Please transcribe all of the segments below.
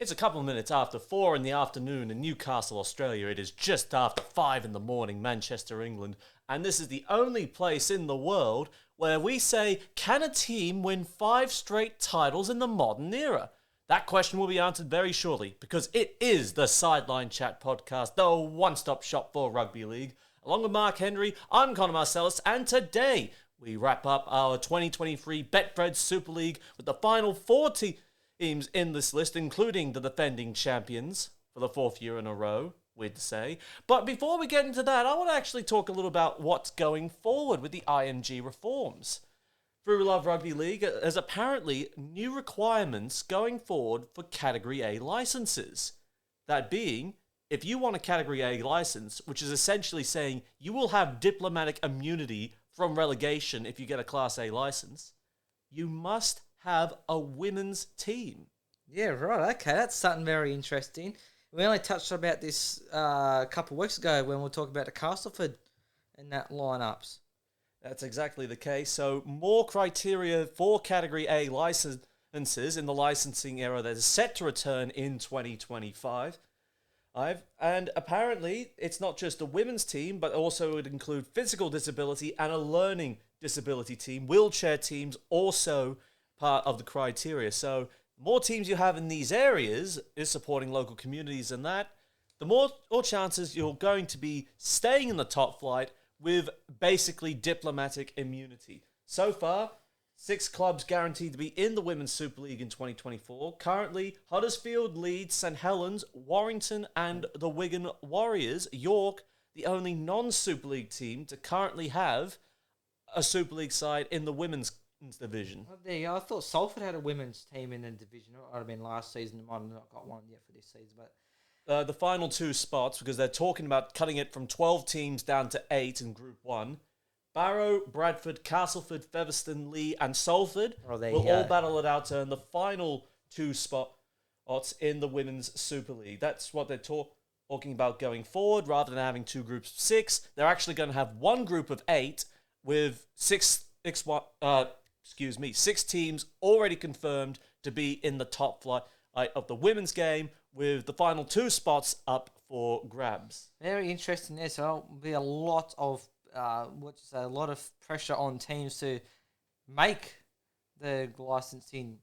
It's a couple of minutes after 4 in the afternoon in Newcastle, Australia. It is just after 5 in the morning, Manchester, England. And this is the only place in the world where we say, can a team win 5 straight titles in the modern era? That question will be answered very shortly, because it is the Sideline Chat podcast, the one-stop shop for rugby league. Along with Mark Henry, I'm Connor Marcellus, and today we wrap up our 2023 Betfred Super League with the final 4 teams in this list, including the defending champions for the 4th year in a row, weird to say. But before we get into that, I want to actually talk a little about what's going forward with the IMG reforms. Through Love Rugby League, there's apparently new requirements going forward for Category A licenses. That being, if you want a Category A license, which is essentially saying you will have diplomatic immunity from relegation if you get a Class A license, you must have a women's team. Yeah, right. Okay, that's something very interesting. We only touched about this a couple of weeks ago when we were talking about the Castleford and that lineups. That's exactly the case. So more criteria for Category A licenses in the licensing era that is set to return in 2025. And apparently, it's not just a women's team, but also it would include physical disability and a learning disability team. Wheelchair teams also part of the criteria. So more teams you have in these areas is supporting local communities, and that the more chances you're going to be staying in the top flight with basically diplomatic immunity. So far, 6 clubs guaranteed to be in the Women's Super League in 2024. Currently, Huddersfield, Leeds, St Helens, Warrington, and the Wigan Warriors. York, the only non-Super League team to currently have a Super League side in the women's division. Oh, there you go. I thought Salford had a women's team in the division. It might have been last season. They might have not got one yet for this season. But the final 2 spots, because they're talking about cutting it from 12 teams down to 8 in Group 1. Barrow, Bradford, Castleford, Featherstone, Lee, and Salford will all battle it out to earn the final 2 spots in the Women's Super League. That's what they're talking about going forward. Rather than having 2 groups of 6, they're actually going to have 1 group of 8 with 6 teams already confirmed to be in the top flight of the women's game, with the final 2 spots up for grabs. Very interesting there. So there'll be a lot of pressure on teams to make the licensing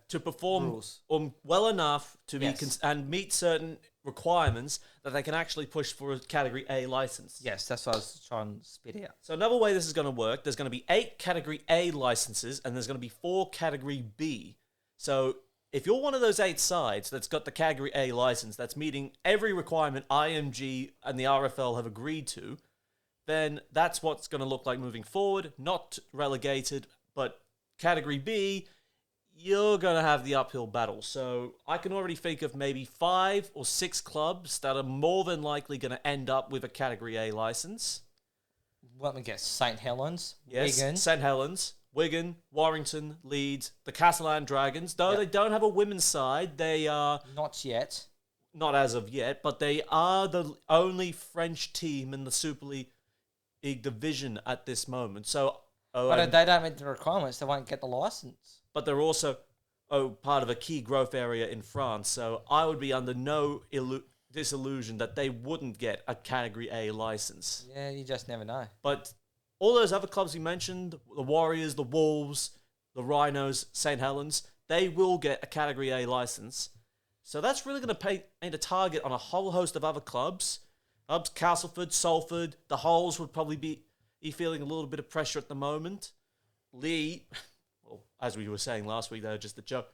to perform rules well enough to be and meet certain requirements that they can actually push for a Category A license. Yes, that's what I was trying to spit out. So another way this is going to work, there's going to be 8 Category A licenses and there's going to be 4 Category B. So if you're one of those 8 sides that's got the Category A license that's meeting every requirement IMG and the RFL have agreed to, then that's what's going to look like moving forward. Not relegated, but Category B, you're going to have the uphill battle. So I can already think of maybe 5 or 6 clubs that are more than likely going to end up with a Category A license. Let me guess. St Helens, yes, Wigan. St Helens, Wigan, Warrington, Leeds, the Castellan Dragons. Though they don't have a women's side, they are... Not yet. Not as of yet, but they are the only French team in the Super League division at this moment. So, but they don't meet the requirements. They won't get the license. But they're also part of a key growth area in France. So I would be under no disillusion that they wouldn't get a Category A license. Yeah, you just never know. But all those other clubs you mentioned, the Warriors, the Wolves, the Rhinos, St Helens, they will get a Category A license. So that's really going to paint a target on a whole host of other clubs. Castleford, Salford, the Holes would probably be feeling a little bit of pressure at the moment. Lee, well, as we were saying last week, they're just the joke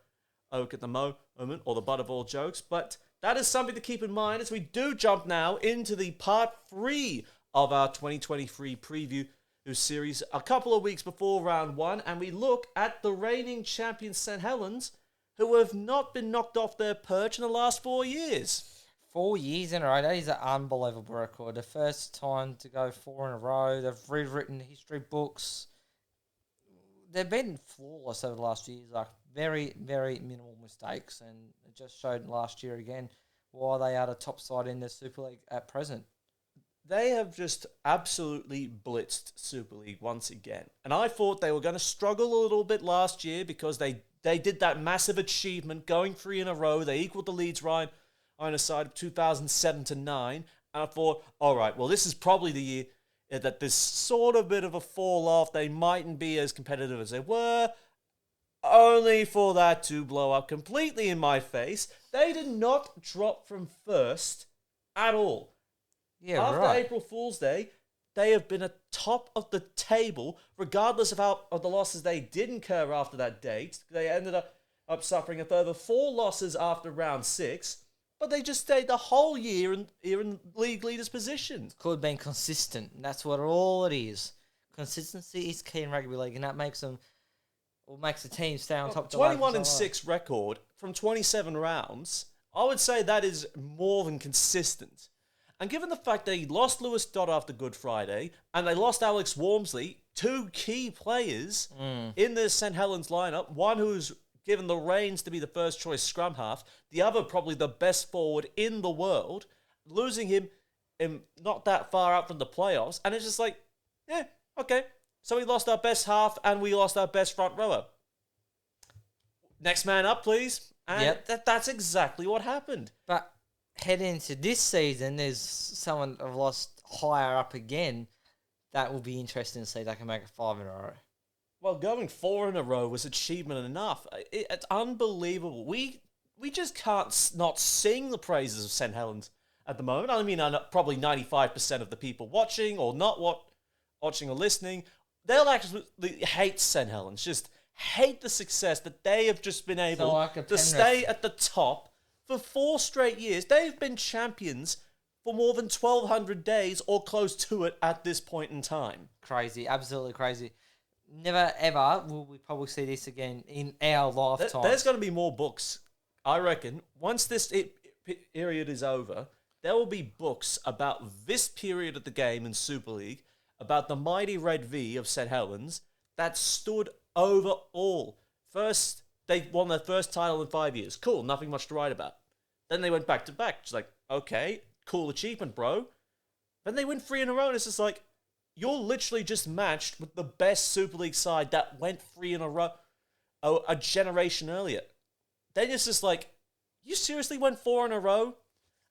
at the moment, or the butt of all jokes. But that is something to keep in mind as we do jump now into the part 3 of our 2023 preview series a couple of weeks before round 1, and we look at the reigning champions St Helens, who have not been knocked off their perch in the last 4 years. 4 years in a row. That is an unbelievable record. The first time to go 4 in a row. They've rewritten history books. They've been flawless over the last few years. Like very, very minimal mistakes, and it just showed last year again why they are the top side in the Super League at present. They have just absolutely blitzed Super League once again. And I thought they were going to struggle a little bit last year because they They did that massive achievement, going 3 in a row. They equaled the Leeds Ryan side of 2007 to 9. And I thought, all right, well, this is probably the year that there's sort of a bit of a fall off. They mightn't be as competitive as they were, only for that to blow up completely in my face. They did not drop from first at all. Yeah, After right. April Fool's Day, they have been at top of the table, regardless of the losses they did incur after that date. They ended up suffering a further 4 losses after round 6, but they just stayed the whole year in league leaders' position. Could have been consistent. That's what all it is. Consistency is key in rugby league, and that makes them, or makes the team stay on top. 21-6 record from 27 rounds, I would say that is more than consistent. And given the fact they lost Lewis Dodd after Good Friday, and they lost Alex Walmsley, 2 key players in the St. Helens lineup, one who's given the reins to be the first choice scrum half, the other probably the best forward in the world, losing him not that far out from the playoffs, and it's just like, yeah, okay. So we lost our best half, and we lost our best front rower. Next man up, please. And that's exactly what happened. But heading into this season, there's someone I've lost higher up again. That will be interesting to see if they can make it 5 in a row. Well, going 4 in a row was achievement enough. It's unbelievable. We just can't not sing the praises of St. Helens at the moment. I mean, probably 95% of the people watching or not watching or listening, they'll actually hate St. Helens. Just hate the success that they have just been able to stay at the top for 4 straight years. They've been champions for more than 1,200 days or close to it at this point in time. Crazy, absolutely crazy. Never ever will we probably see this again in our lifetime. There's going to be more books, I reckon. Once this period is over, there will be books about this period of the game in Super League, about the mighty Red V of St. Helens that stood over all. First, they won their first title in 5 years. Cool, nothing much to write about. Then they went back to back. It's like, okay, cool achievement, bro. Then they win 3 in a row, and it's just like, you're literally just matched with the best Super League side that went 3 in a row a generation earlier. Then it's just like, you seriously went 4 in a row?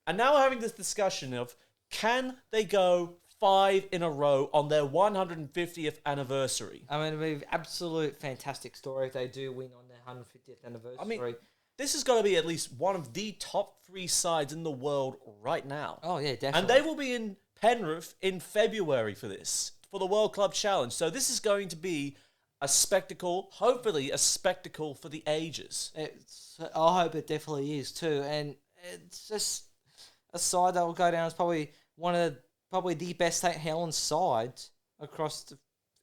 And now we're having this discussion of, can they go 5 in a row on their 150th anniversary? I mean, it'd be an absolute fantastic story if they do win on their 150th anniversary. I mean, this is going to be at least one of the top 3 sides in the world right now. Oh, yeah, definitely. And they will be in Penrith in February for the World Club Challenge. So this is going to be a spectacle, hopefully a spectacle for the ages. I hope it definitely is too. And it's just a side that will go down as probably the best St. Helens sides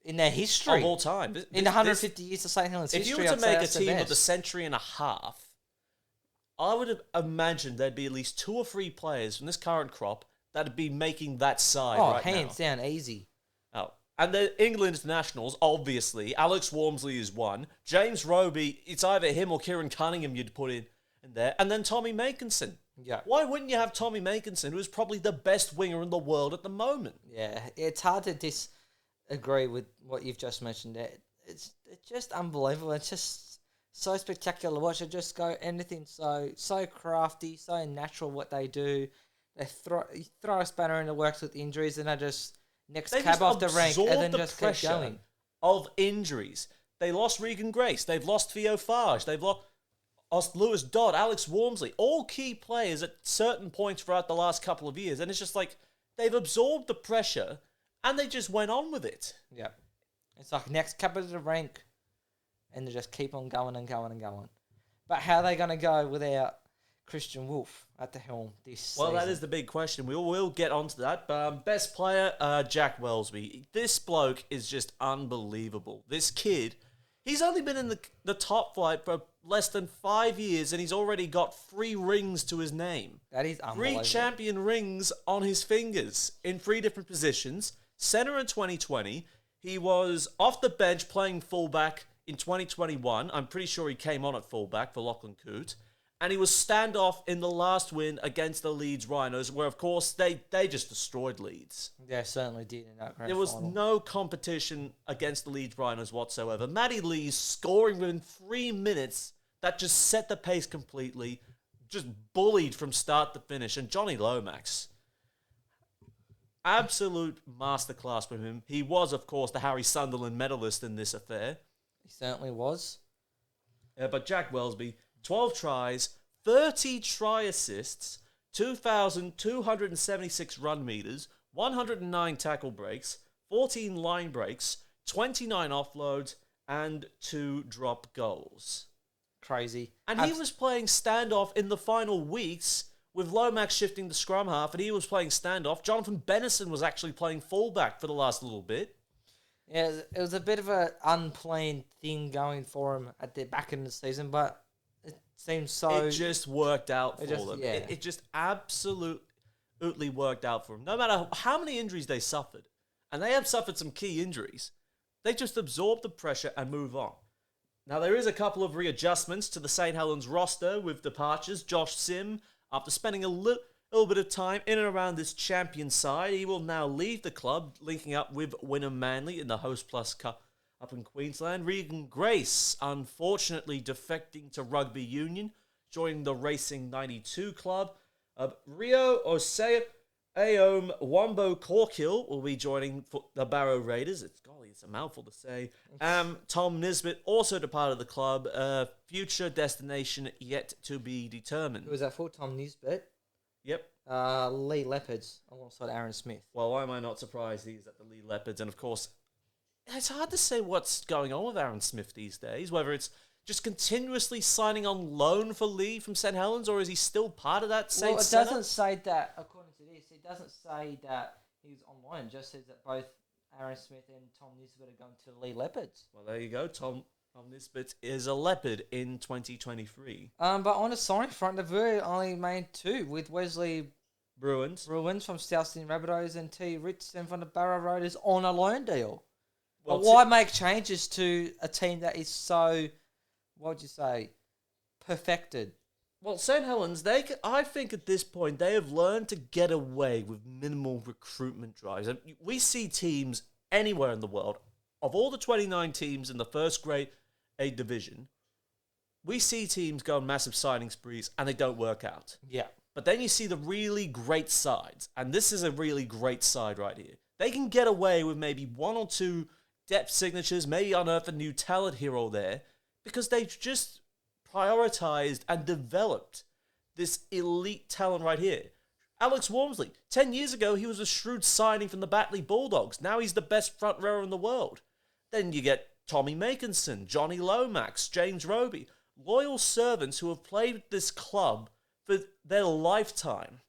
in their history. Of all time. In the 150 years of St. Helens history. If you were to make a team of the century and a half, I would have imagined there'd be at least 2 or 3 players from this current crop that'd be making that side right now. Oh, hands down, easy. Oh, and the England internationals, obviously. Alex Walmsley is one. James Roby, it's either him or Kieran Cunningham you'd put in there. And then Tommy Makinson. Yeah. Why wouldn't you have Tommy Makinson, who is probably the best winger in the world at the moment? Yeah, it's hard to disagree with what you've just mentioned there. It's just unbelievable. It's just so spectacular to watch. It just go anything so crafty, so natural what they do. They throw a spanner in the works with injuries, and they just cab off the rank, and then just keep going. Of injuries, they lost Regan Grace, they've lost Theo Farge, they've lost Lewis Dodd, Alex Walmsley, all key players at certain points throughout the last couple of years, and it's just like they've absorbed the pressure, and they just went on with it. Yeah, it's like next cab of the rank, and they just keep on going and going and going. But how are they going to go without Christian Wolf at the helm this season? That is the big question. We will get onto that. Best player, Jack Wellesby. This bloke is just unbelievable. This kid, he's only been in the top flight for less than 5 years, and he's already got 3 rings to his name. That is unbelievable. 3 champion rings on his fingers in 3 different positions. Centre in 2020. He was off the bench playing fullback in 2021. I'm pretty sure he came on at fullback for Lachlan Coote. And he was standoff in the last win against the Leeds Rhinos, where, of course, they just destroyed Leeds. Yeah, certainly did in that grand There was final. no competition against the Leeds Rhinos whatsoever. Matty Lee scoring within 3 minutes that just set the pace completely, just bullied from start to finish. And Johnny Lomax, absolute masterclass from him. He was, of course, the Harry Sunderland medalist in this affair. He certainly was. But Jack Welsby, 12 tries, 30 try assists, 2,276 run meters, 109 tackle breaks, 14 line breaks, 29 offloads, and 2 drop goals. Crazy. And he was playing standoff in the final weeks with Lomax shifting to scrum half, and he was playing standoff. Jonathan Bennison was actually playing fullback for the last little bit. Yeah, it was a bit of an unplanned thing going for him at the back end of the season, but it seems so... It just worked out for them. Yeah. It just absolutely worked out for them. No matter how many injuries they suffered, and they have suffered some key injuries, they just absorb the pressure and move on. Now, there is a couple of readjustments to the St. Helens roster with departures. Josh Sim, after spending a little bit of time in and around this champion side, he will now leave the club, linking up with Wynnum Manly in the Host Plus Cup up in Queensland. Regan Grace, unfortunately defecting to Rugby Union, joining the Racing 92 club. Rio Osei Aom Wombo Corkill will be joining the Barrow Raiders. It's a mouthful to say. Tom Nisbet also departed the club. Future destination yet to be determined. Who was that for? Tom Nisbet? Yep. Lee Leopards alongside Aaron Smith. Well, why am I not surprised he's at the Lee Leopards? And of course, it's hard to say what's going on with Aaron Smith these days, whether it's just continuously signing on loan for Lee from St. Helens, or is he still part of that same setup? Doesn't say that, according to this, it doesn't say that he's on loan. It just says that both Aaron Smith and Tom Nisbet are going to the Lee Leopards. Well, there you go. Tom Nisbet is a Leopard in 2023. But on the signing front, they've really only made 2 with Wesley Bruins from South Sydney Rabbitohs and T. Richardson from the Barrow Raiders on a loan deal. Well, but why make changes to a team that is so, what would you say, perfected? Well, St. Helens, I think at this point, they have learned to get away with minimal recruitment drives. And we see teams anywhere in the world, of all the 29 teams in the first grade A division, we see teams go on massive signing sprees and they don't work out. Yeah. But then you see the really great sides, and this is a really great side right here. They can get away with maybe 1 or 2 depth signatures, maybe unearth a new talent here or there, because they've just prioritized and developed this elite talent right here. Alex Wormsley, 10 years ago, he was a shrewd signing from the Batley Bulldogs. Now he's the best front rower in the world. Then you get Tommy Makinson, Johnny Lomax, James Roby, loyal servants who have played with this club for their lifetime.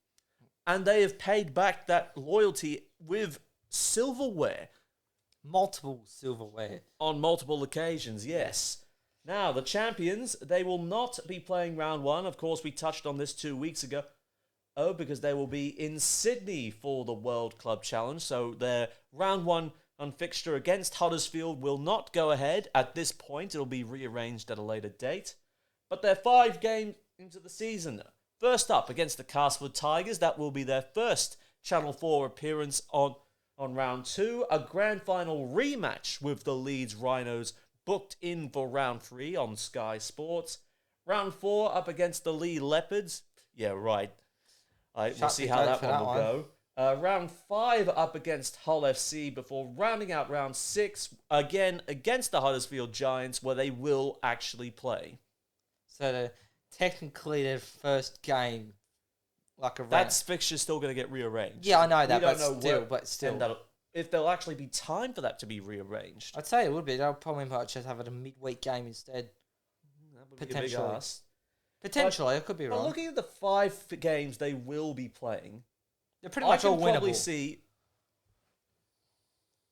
And they have paid back that loyalty with silverware. Multiple silverware. On multiple occasions, yes. Now, the champions, they will not be playing round 1. Of course, we touched on this 2 weeks ago. Because they will be in Sydney for the World Club Challenge. So their round 1 fixture against Huddersfield will not go ahead at this point. It'll be rearranged at a later date. But they're 5 games into the season. First up, against the Castlewood Tigers. That will be their first Channel 4 appearance on round 2. A grand final rematch with the Leeds Rhinos booked in for round 3 on Sky Sports. Round 4 up against the Lee Leopards. Yeah, right. We'll see how that one will go. Round 5 up against Hull FC before rounding out round 6 again against the Huddersfield Giants, where they will actually play. So technically their first game, like a that fixture's still going to get rearranged. Yeah, I know that, but still, if there'll actually be time for that to be rearranged. I'd say it would be. They'll probably might just have it a midweek game instead. That would be a big ask. Potentially, I could be wrong. But looking at the 5 games they will be playing, they're pretty much all winnable. Probably see.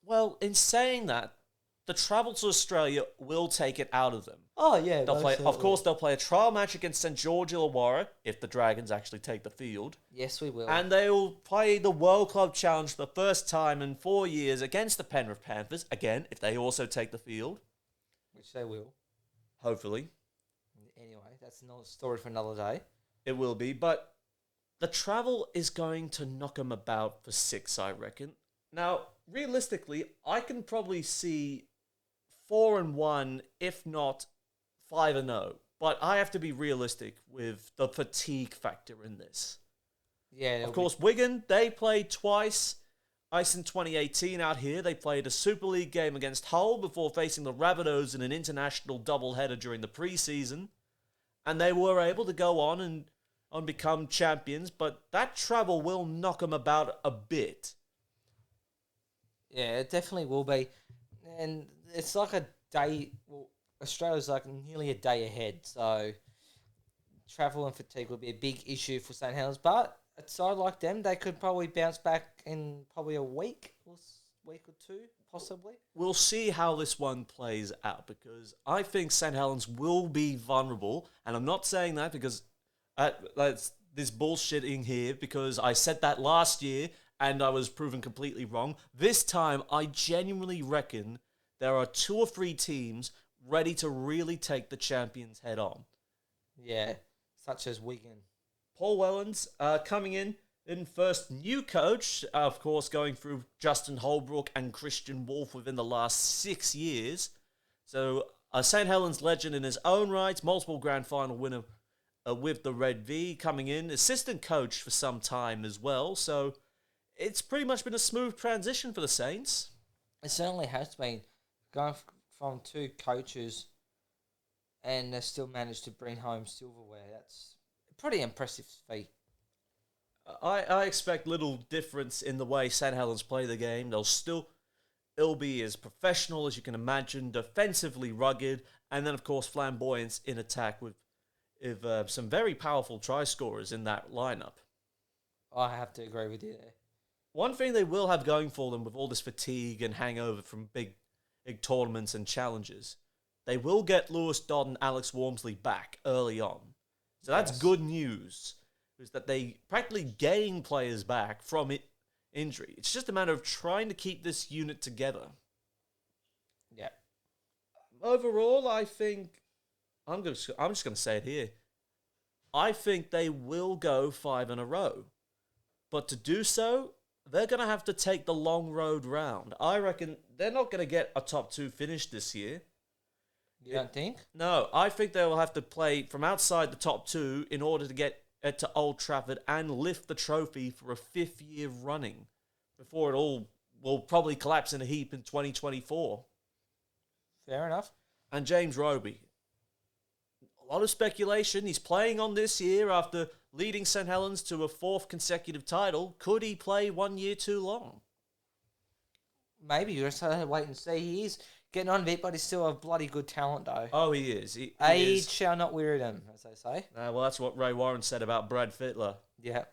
Well, in saying that, the travel to Australia will take it out of them. Oh yeah, they'll play. Of course, they'll play a trial match against St George Illawarra if the Dragons actually take the field. Yes, we will. And they will play the World Club Challenge for the first time in 4 years against the Penrith Panthers again if they also take the field, which they will. Hopefully. Anyway, that's another story for another day. It will be, but the travel is going to knock them about for 6, I reckon. Now, realistically, I can probably see 4-1, if not 5-0. But I have to be realistic with the fatigue factor in this. Yeah, Of course, Wigan, they played twice. Ice in 2018 out here, they played a Super League game against Hull before facing the Rabbitohs in an international doubleheader during the pre-season. And they were able to go on and become champions, but that travel will knock them about a bit. Yeah, it definitely will be. And it's like a day. Well, Australia's like nearly a day ahead, so travel and fatigue will be a big issue for St Helens. But a side like them, they could probably bounce back in probably a week or two, possibly. We'll see how this one plays out, because I think St Helens will be vulnerable, and I'm not saying that because that's this bullshitting here, because I said that last year and I was proven completely wrong. This time, I genuinely reckon there are 2 or 3 teams ready to really take the champions head on. Yeah, such as Wigan. Paul Wellens coming in first new coach, of course, going through Justin Holbrook and Christian Wolf within the last 6 years. So a St Helens legend in his own right, multiple grand final winner with the Red V coming in, assistant coach for some time as well. So it's pretty much been a smooth transition for the Saints. It certainly has been. Going from 2 coaches and they still managed to bring home silverware. That's a pretty impressive feat. I expect little difference in the way St Helens play the game. It'll be as professional as you can imagine, defensively rugged, and then of course flamboyance in attack with some very powerful try scorers in that lineup. I have to agree with you there. One thing they will have going for them with all this fatigue and hangover from big tournaments and challenges, they will get Lewis Dodd and Alex Wormsley back early on. So that's good news, is that they practically gain players back from injury. It's just a matter of trying to keep this unit together. Yeah. Overall, I think I'm just going to say it here. I think they will go 5 in a row. But to do so, they're going to have to take the long road round. I reckon they're not going to get a top 2 finish this year. You don't think? No, I think they will have to play from outside the top 2 in order to get to Old Trafford and lift the trophy for a 5th year running before it all will probably collapse in a heap in 2024. Fair enough. And James Roby. A lot of speculation. He's playing on this year after leading St Helens to a 4th consecutive title. Could he play 1 year too long? Maybe. You just have to wait and see. He is getting on a bit, but he's still a bloody good talent, though. Oh, he is. He Age is. shall not weary them, as they say. Well, that's what Ray Warren said about Brad Fittler. Yeah.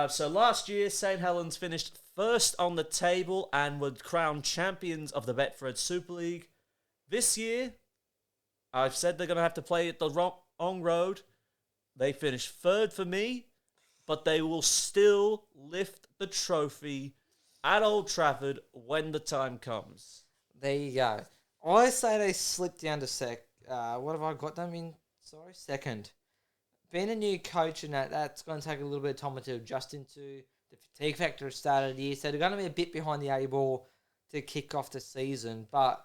So last year, St Helens finished first on the table and were crowned champions of the Betfred Super League. This year, I've said they're going to have to play it the wrong road. They finished 3rd for me, but they will still lift the trophy at Old Trafford when the time comes. There you go. I say they slipped down to what have I got them in? Sorry, 2nd. Being a new coach and that's going to take a little bit of time to adjust into. The fatigue factor has started here, so they're going to be a bit behind the A-ball to kick off the season. But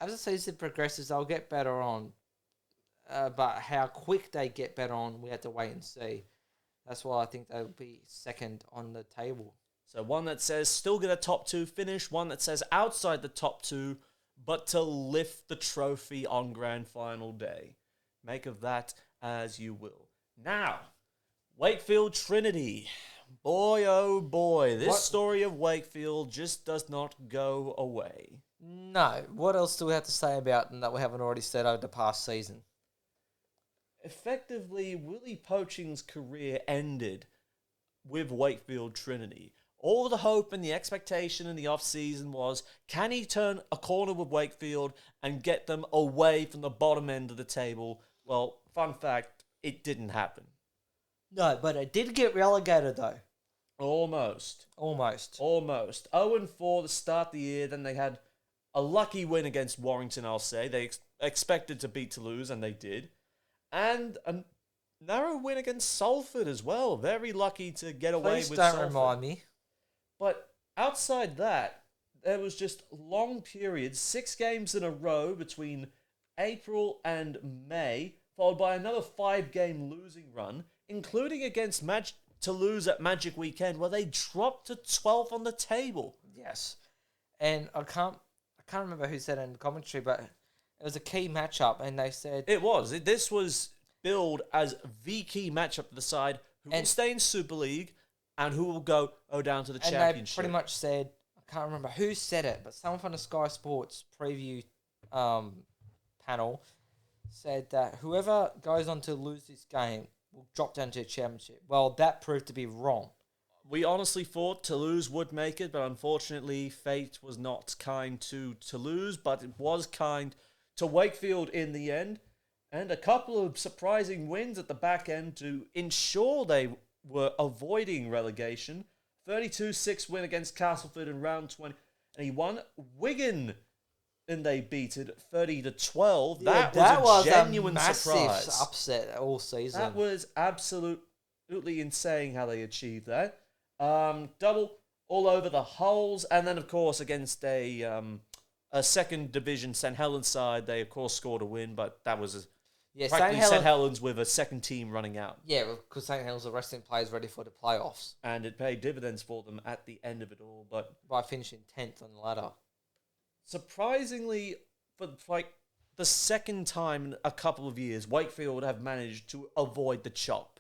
as the season progresses, they'll get better on. But how quick they get better on, we have to wait and see. That's why I think they'll be 2nd on the table. So one that says still get a top 2 finish, one that says outside the top 2, but to lift the trophy on grand final day. Make of that as you will. Now, Wakefield Trinity. Boy, oh boy, this story of Wakefield just does not go away. No. What else do we have to say about them that we haven't already said over the past season? Effectively, Willie Poaching's career ended with Wakefield Trinity. All the hope and the expectation in the off-season was, can he turn a corner with Wakefield and get them away from the bottom end of the table? Well, fun fact, it didn't happen. No, but it did get relegated, though. Almost. 0-4 to start the year, then they had a lucky win against Warrington, I'll say. They expected to beat Toulouse, and they did. and a narrow win against Salford as well. Very lucky to get away Please with don't Salford. remind me. But outside that, there was just long periods, 6 games in a row between April and May, followed by another 5-game losing run, including against Toulouse at Magic Weekend, where they dropped to 12th on the table. Yes, and I can't remember who said it in the commentary, but it was a key matchup, and they said This was billed as the key matchup to decide who will stay in Super League and who will go down to the Championship. And they pretty much said, I can't remember who said it, but someone from the Sky Sports preview panel said that whoever goes on to lose this game will drop down to the Championship. Well, that proved to be wrong. We honestly thought Toulouse would make it, but unfortunately, fate was not kind to Toulouse, but it was kind to Wakefield in the end. And a couple of surprising wins at the back end to ensure they were avoiding relegation. 32-6 win against Castleford in round 20. And he won Wigan, and they beat it 30-12. Yeah, that was a genuine massive surprise. Upset all season. That was absolutely insane how they achieved that. Double all over the holes, and then of course against a second division St Helens side, they of course scored a win, but that was practically St Helens with a second team running out. Yeah, because St Helens are resting players ready for the playoffs, and it paid dividends for them at the end of it all. But by finishing 10th on the ladder, surprisingly, for the second time in a couple of years, Wakefield have managed to avoid the chop.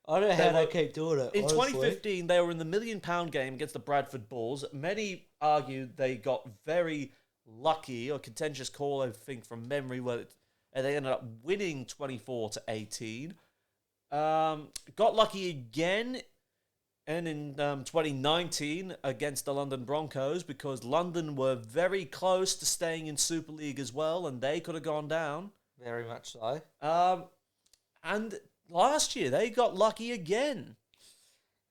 I don't know how they keep doing it. In 2015, they were in the £1 million game against the Bradford Bulls. Many argued they got very lucky, or contentious call, I think, from memory, where they ended up winning 24-18. Got lucky again, and in 2019 against the London Broncos, because London were very close to staying in Super League as well, and they could have gone down. Very much so. And last year, they got lucky again.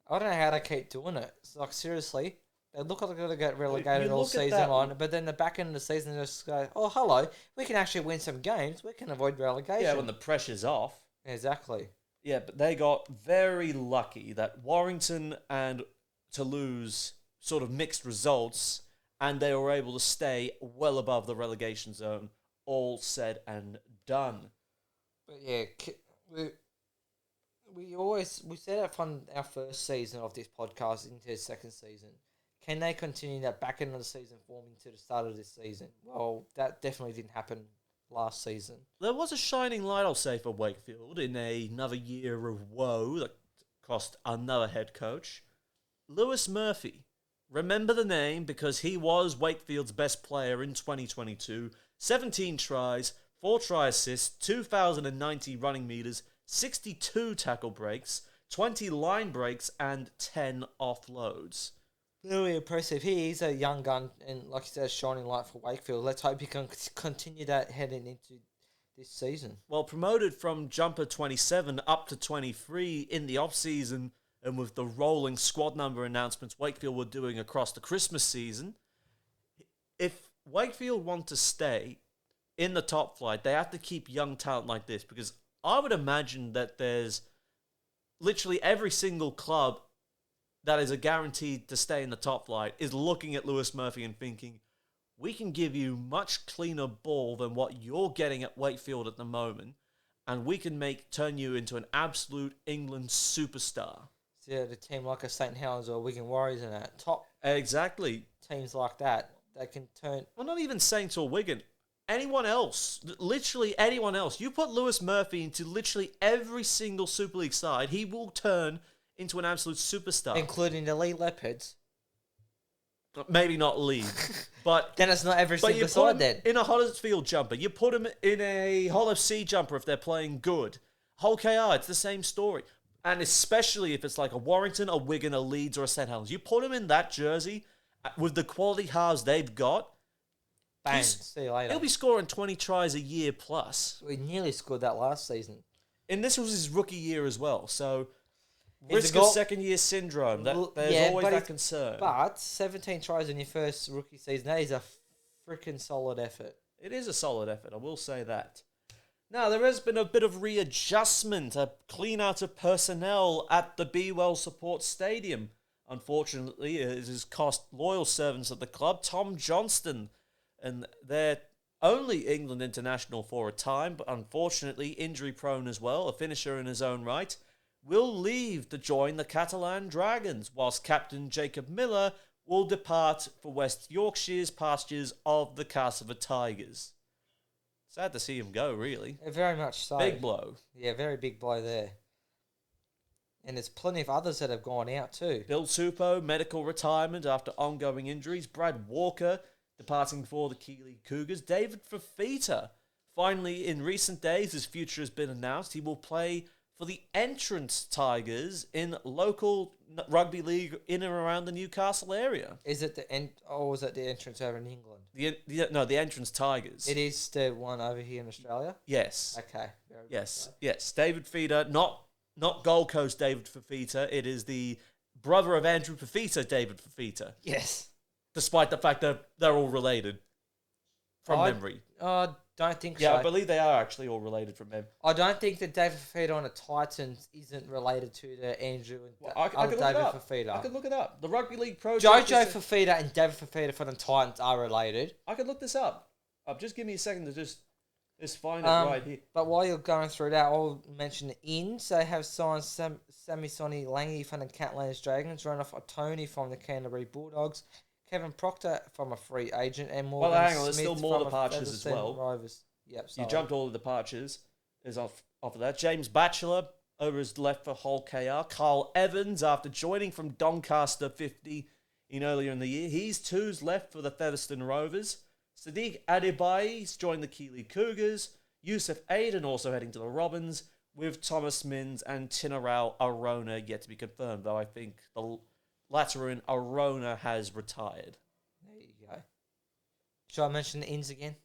I don't know how they keep doing it. It's like, seriously, they look like they're going to get relegated all season long, but then the back end of the season, they just go, oh, hello, we can actually win some games. We can avoid relegation. Yeah, when the pressure's off. Exactly. Yeah, but they got very lucky that Warrington and Toulouse sort of mixed results, and they were able to stay well above the relegation zone, all said and done. But yeah, we said it from our first season of this podcast into the second season. Can they continue that back end of the season form into the start of this season? Well, that definitely didn't happen last season. There was a shining light, I'll say, for Wakefield in another year of woe that cost another head coach. Lewis Murphy. Remember the name because he was Wakefield's best player in 2022. 17 tries, 4 try assists, 2,090 running meters, 62 tackle breaks, 20 line breaks, and 10 offloads. Very impressive. He is a young gun, and like you said, shining light for Wakefield. Let's hope he can continue that heading into this season. Well, promoted from jumper 27 up to 23 in the off-season, and with the rolling squad number announcements Wakefield were doing across the Christmas season, if Wakefield want to stay in the top flight, they have to keep young talent like this, because I would imagine that there's literally every single club that is a guaranteed to stay in the top flight is looking at Lewis Murphy and thinking, we can give you much cleaner ball than what you're getting at Wakefield at the moment, and we can turn you into an absolute England superstar. So yeah, the team like a St Helens or Wigan Warriors and that top exactly teams like that, they can turn. Well, not even Saints or Wigan. Anyone else, literally anyone else. You put Lewis Murphy into literally every single Super League side, he will turn into an absolute superstar. Including the Lee Leopards. Maybe not Lee, but... then it's not every single side then. In a Huddersfield jumper. You put him in a Hull FC jumper if they're playing good. Hull KR, it's the same story. And especially if it's like a Warrington, a Wigan, a Leeds, or a St Helens. You put him in that jersey with the quality halves they've got, bang, see you later. He'll be scoring 20 tries a year plus. We nearly scored that last season. And this was his rookie year as well, so... risk of second-year syndrome. There's always that concern. But 17 tries in your first rookie season, that is a freaking solid effort. It is a solid effort, I will say that. Now, there has been a bit of readjustment, a clean out of personnel at the Be Well Support Stadium. Unfortunately, it has cost loyal servants of the club, Tom Johnston, and their only England international for a time, but unfortunately injury prone as well, a finisher in his own right, will leave to join the Catalan Dragons, whilst captain Jacob Miller will depart for West Yorkshire's pastures of the Cassava Tigers. Sad to see him go, really. Very much so. Big blow. Yeah, very big blow there. And there's plenty of others that have gone out too. Bill Tupou, medical retirement after ongoing injuries. Brad Walker, departing for the Keighley Cougars. David Fafita, finally in recent days, his future has been announced. He will play for the Entrance Tigers in local rugby league in and around the Newcastle area. Is it or was it the Entrance over in England? The Entrance Tigers. It is the one over here in Australia? Yes. Okay. Yes. David Fafita, not Gold Coast David Fafita. It is the brother of Andrew Fafita, David Fafita. Yes. Despite the fact that they're all related from memory. Don't think so. Yeah, I believe they are actually all related from memory. I don't think that David Fafita on the Titans isn't related to the Andrew and I could look David it up. Fafita. I could look it up. The Rugby League Pro. Jojo Fafita and David Fafita from the Titans are related. I could look this up. Just give me a second to just find it right here. But while you're going through that, I'll mention the Inns. They have signed Sammy Sonny Lange from the Catalans Dragons, run off Tony from the Canterbury Bulldogs, Kevin Proctor from a free agent, and Morgan Hang on, there's Smith still more from departures as well. Rovers. Yep, You jumped all the departures. Is off of that. James Batchelor over his left for Hull KR. Carl Evans, after joining from Doncaster 50 earlier in the year, he's two's left for the Featherstone Rovers. Sadiq Adebayi's joined the Keighley Cougars. Yusuf Aiden also heading to the Robins, with Thomas Mins and Tinarau Arona yet to be confirmed, though I think the latter in Arona has retired. There you go. Shall I mention the Inns again?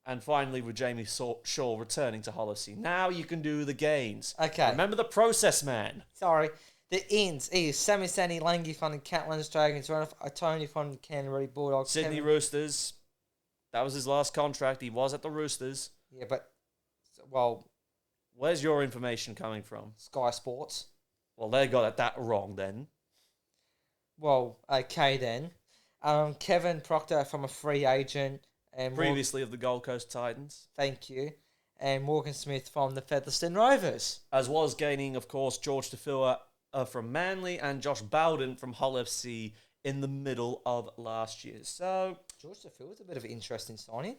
And finally, with Jamie Shaw returning to Hollisey. Now you can do the gains. Okay. Remember the process, man. Sorry. The Inns is Sammy Sandy Lange from the Catalans Dragons, run off Tony from the Canterbury Bulldogs. Sydney Roosters. That was his last contract. He was at the Roosters. Yeah, but, well... Where's your information coming from? Sky Sports. Well, they got that wrong then. Well, okay then. Kevin Proctor from a free agent. And previously of the Gold Coast Titans. Thank you. And Morgan Smith from the Featherstone Rovers. As well as gaining, of course, George Tafua from Manly and Josh Bowden from Hull FC in the middle of last year. So George Tafua was a bit of an interesting signing.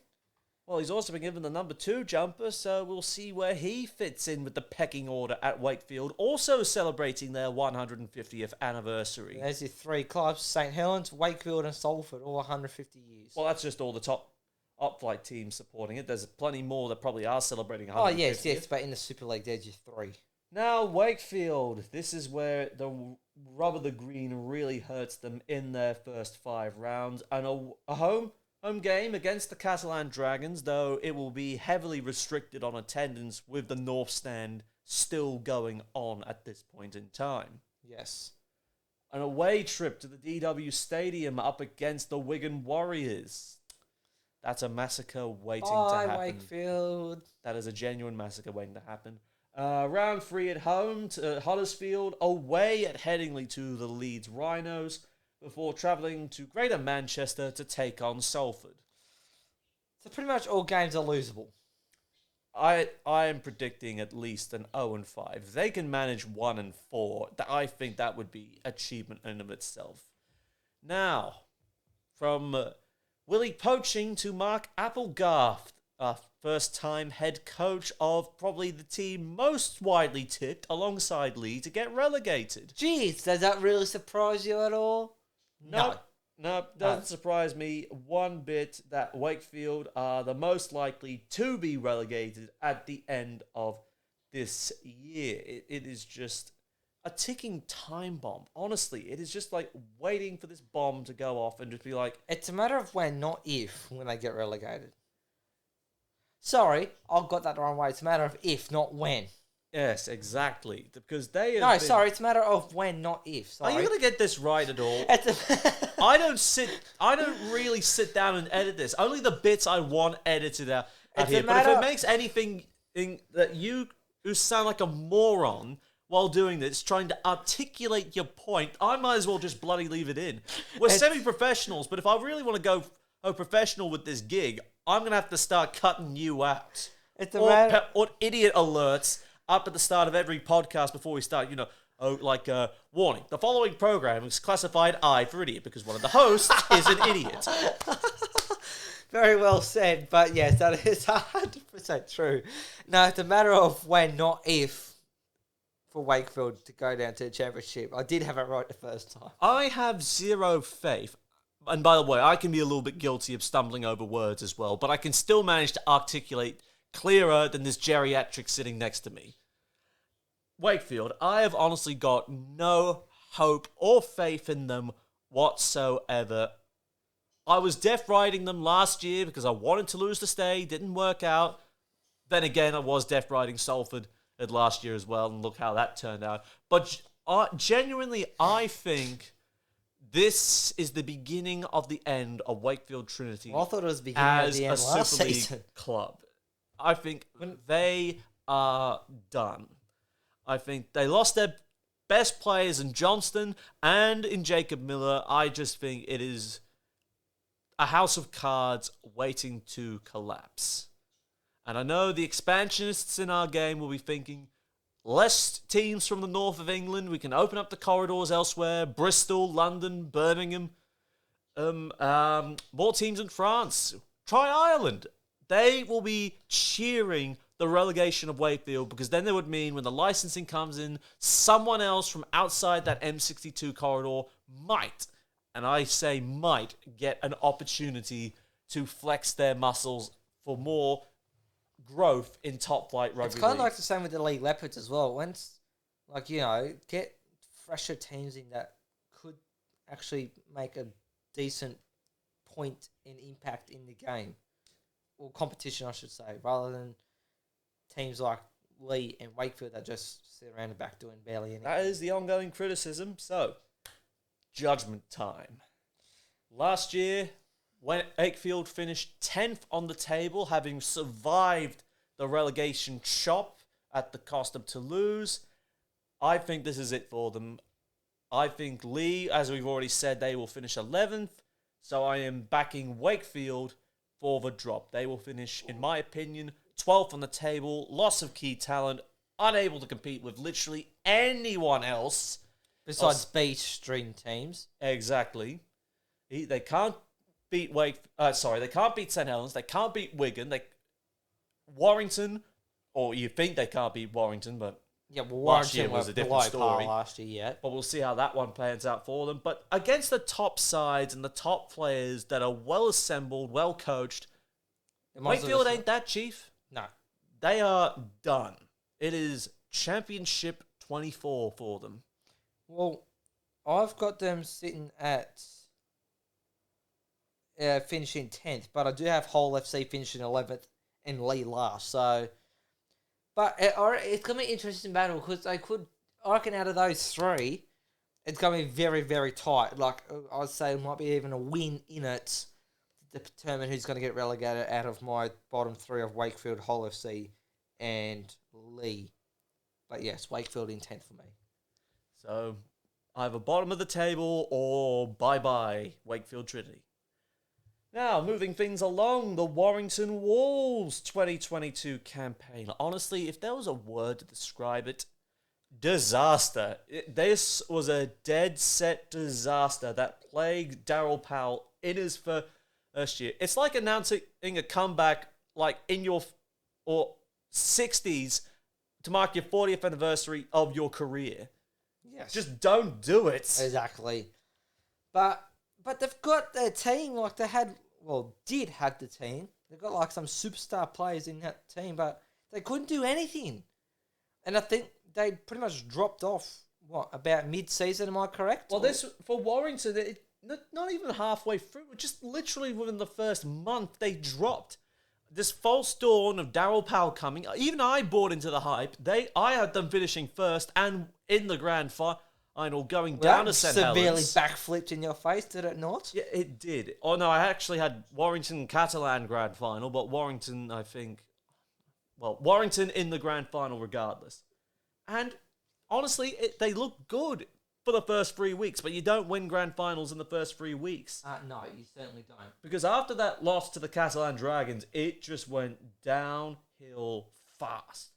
Well, he's also been given the number 2 jumper, so we'll see where he fits in with the pecking order at Wakefield, also celebrating their 150th anniversary. There's your 3 clubs, St Helens, Wakefield and Salford, all 150 years. Well, that's just all the top up-flight teams supporting it. There's plenty more that probably are celebrating 150th. Oh, yes, but in the Super League, there's your 3. Now, Wakefield, this is where the rub of the green really hurts them in their first 5 rounds. And a home game against the Catalan Dragons, though it will be heavily restricted on attendance with the North Stand still going on at this point in time. Yes. An away trip to the DW Stadium up against the Wigan Warriors. That's a massacre waiting to happen. Wakefield. That is a genuine massacre waiting to happen. Round 3 at home to Huddersfield, away at Headingley to the Leeds Rhinos, before travelling to Greater Manchester to take on Salford. So pretty much all games are losable. I am predicting at least an 0-5. If they can manage 1-4, I think that would be achievement in and of itself. Now, from Willie Poaching to Mark Applegarth, first-time head coach of probably the team most widely tipped alongside Lee to get relegated. Jeez, does that really surprise you at all? No, doesn't surprise me one bit that Wakefield are the most likely to be relegated at the end of this year. It is just a ticking time bomb. Honestly, it is just like waiting for this bomb to go off and just be like... It's a matter of when, not if, when they get relegated. Sorry, I got that the wrong way. It's a matter of if, not when. Yes, exactly. Because they have No, sorry, it's a matter of when, not if. Sorry. Are you going to get this right at all? I don't really sit down and edit this. Only the bits I want edited out here. But if it makes anything that you who sound like a moron while doing this, trying to articulate your point. I might as well just bloody leave it in. We're semi-professionals, but if I really want to go professional with this gig, I'm going to have to start cutting you out. Or idiot alerts up at the start of every podcast before we start, warning. The following program is classified I for idiot because one of the hosts is an idiot. Very well said, but yes, that is 100% true. No, it's a matter of when, not if, for Wakefield to go down to the championship. I did have it right the first time. I have zero faith. And by the way, I can be a little bit guilty of stumbling over words as well, but I can still manage to articulate clearer than this geriatric sitting next to me. Wakefield, I have honestly got no hope or faith in them whatsoever. I was deaf riding them last year because I wanted to lose to stay, didn't work out. Then again, I was deaf riding Salford at last year as well, and look how that turned out. But genuinely, I think this is the beginning of the end of Wakefield Trinity. Well, I thought it was the beginning of the end as a last Super League season. club. I think they are done. I think they lost their best players in Johnston and in Jacob Miller. I just think it is a house of cards waiting to collapse. And I know the expansionists in our game will be thinking, less teams from the north of England, we can open up the corridors elsewhere, Bristol, London, Birmingham, more teams in France, try Ireland. They will be cheering the relegation of Wakefield because then it would mean when the licensing comes in, someone else from outside that M62 corridor might, and I say might, get an opportunity to flex their muscles for more growth in top flight rugby. It's kind of league. like the same with the League Leopards as well. Once, get fresher teams in that could actually make a decent point in impact in the game. Or competition, I should say, rather than teams like Lee and Wakefield that just sit around the back doing barely anything. That is the ongoing criticism. So, judgment time. Last year, when Wakefield finished 10th on the table, having survived the relegation chop at the cost of Toulouse, I think this is it for them. I think Lee, as we've already said, they will finish 11th. So I am backing Wakefield for the drop. They will finish, in my opinion, 12th on the table, loss of key talent, unable to compete with literally anyone else. Besides B-stream teams. Exactly. They can't beat they can't beat St. Helens, they can't beat Wigan, Warrington, or you think they can't beat Warrington, but yeah, well, last year Warrington was a different story. Last year, yeah. But we'll see how that one plans out for them. But against the top sides and the top players that are well assembled, well coached, Wakefield ain't that, Chief. No. They are done. It is Championship 24 for them. Well, I've got them sitting at finishing 10th, but I do have Hull FC finishing 11th and Lee last. So, but it's going to be an interesting battle because I reckon out of those three, it's going to be very, very tight. Like, I'd say it might be even a win in it to determine who's going to get relegated out of my bottom three of Wakefield, Hull FC, and Lee. But yes, Wakefield in 10th for me. So, either bottom of the table or bye-bye, Wakefield Trinity. Now, moving things along, the Warrington Wolves 2022 campaign. Honestly, if there was a word to describe it, disaster. This was a dead-set disaster that plagued Daryl Powell in his first year. It's like announcing a comeback like in your 60s to mark your 40th anniversary of your career. Yes. Just don't do it. Exactly. But they've got their team, like they had, did have the team. They've got like some superstar players in that team, but they couldn't do anything. And I think they pretty much dropped off, about mid-season, am I correct? Well, this, for Warrington, not even halfway through, just literally within the first month, they dropped. This false dawn of Daryl Powell coming, even I bought into the hype. I had them finishing first and in the grand final, going down to St. Severely Helens. backflipped in your face, did it not? Yeah, it did. Oh, no, I actually had Warrington Catalan grand final, but Warrington, I think, Warrington in the grand final regardless. And honestly, they look good for the first 3 weeks, but you don't win grand finals in the first 3 weeks. No, you certainly don't. Because after that loss to the Catalan Dragons, it just went downhill fast.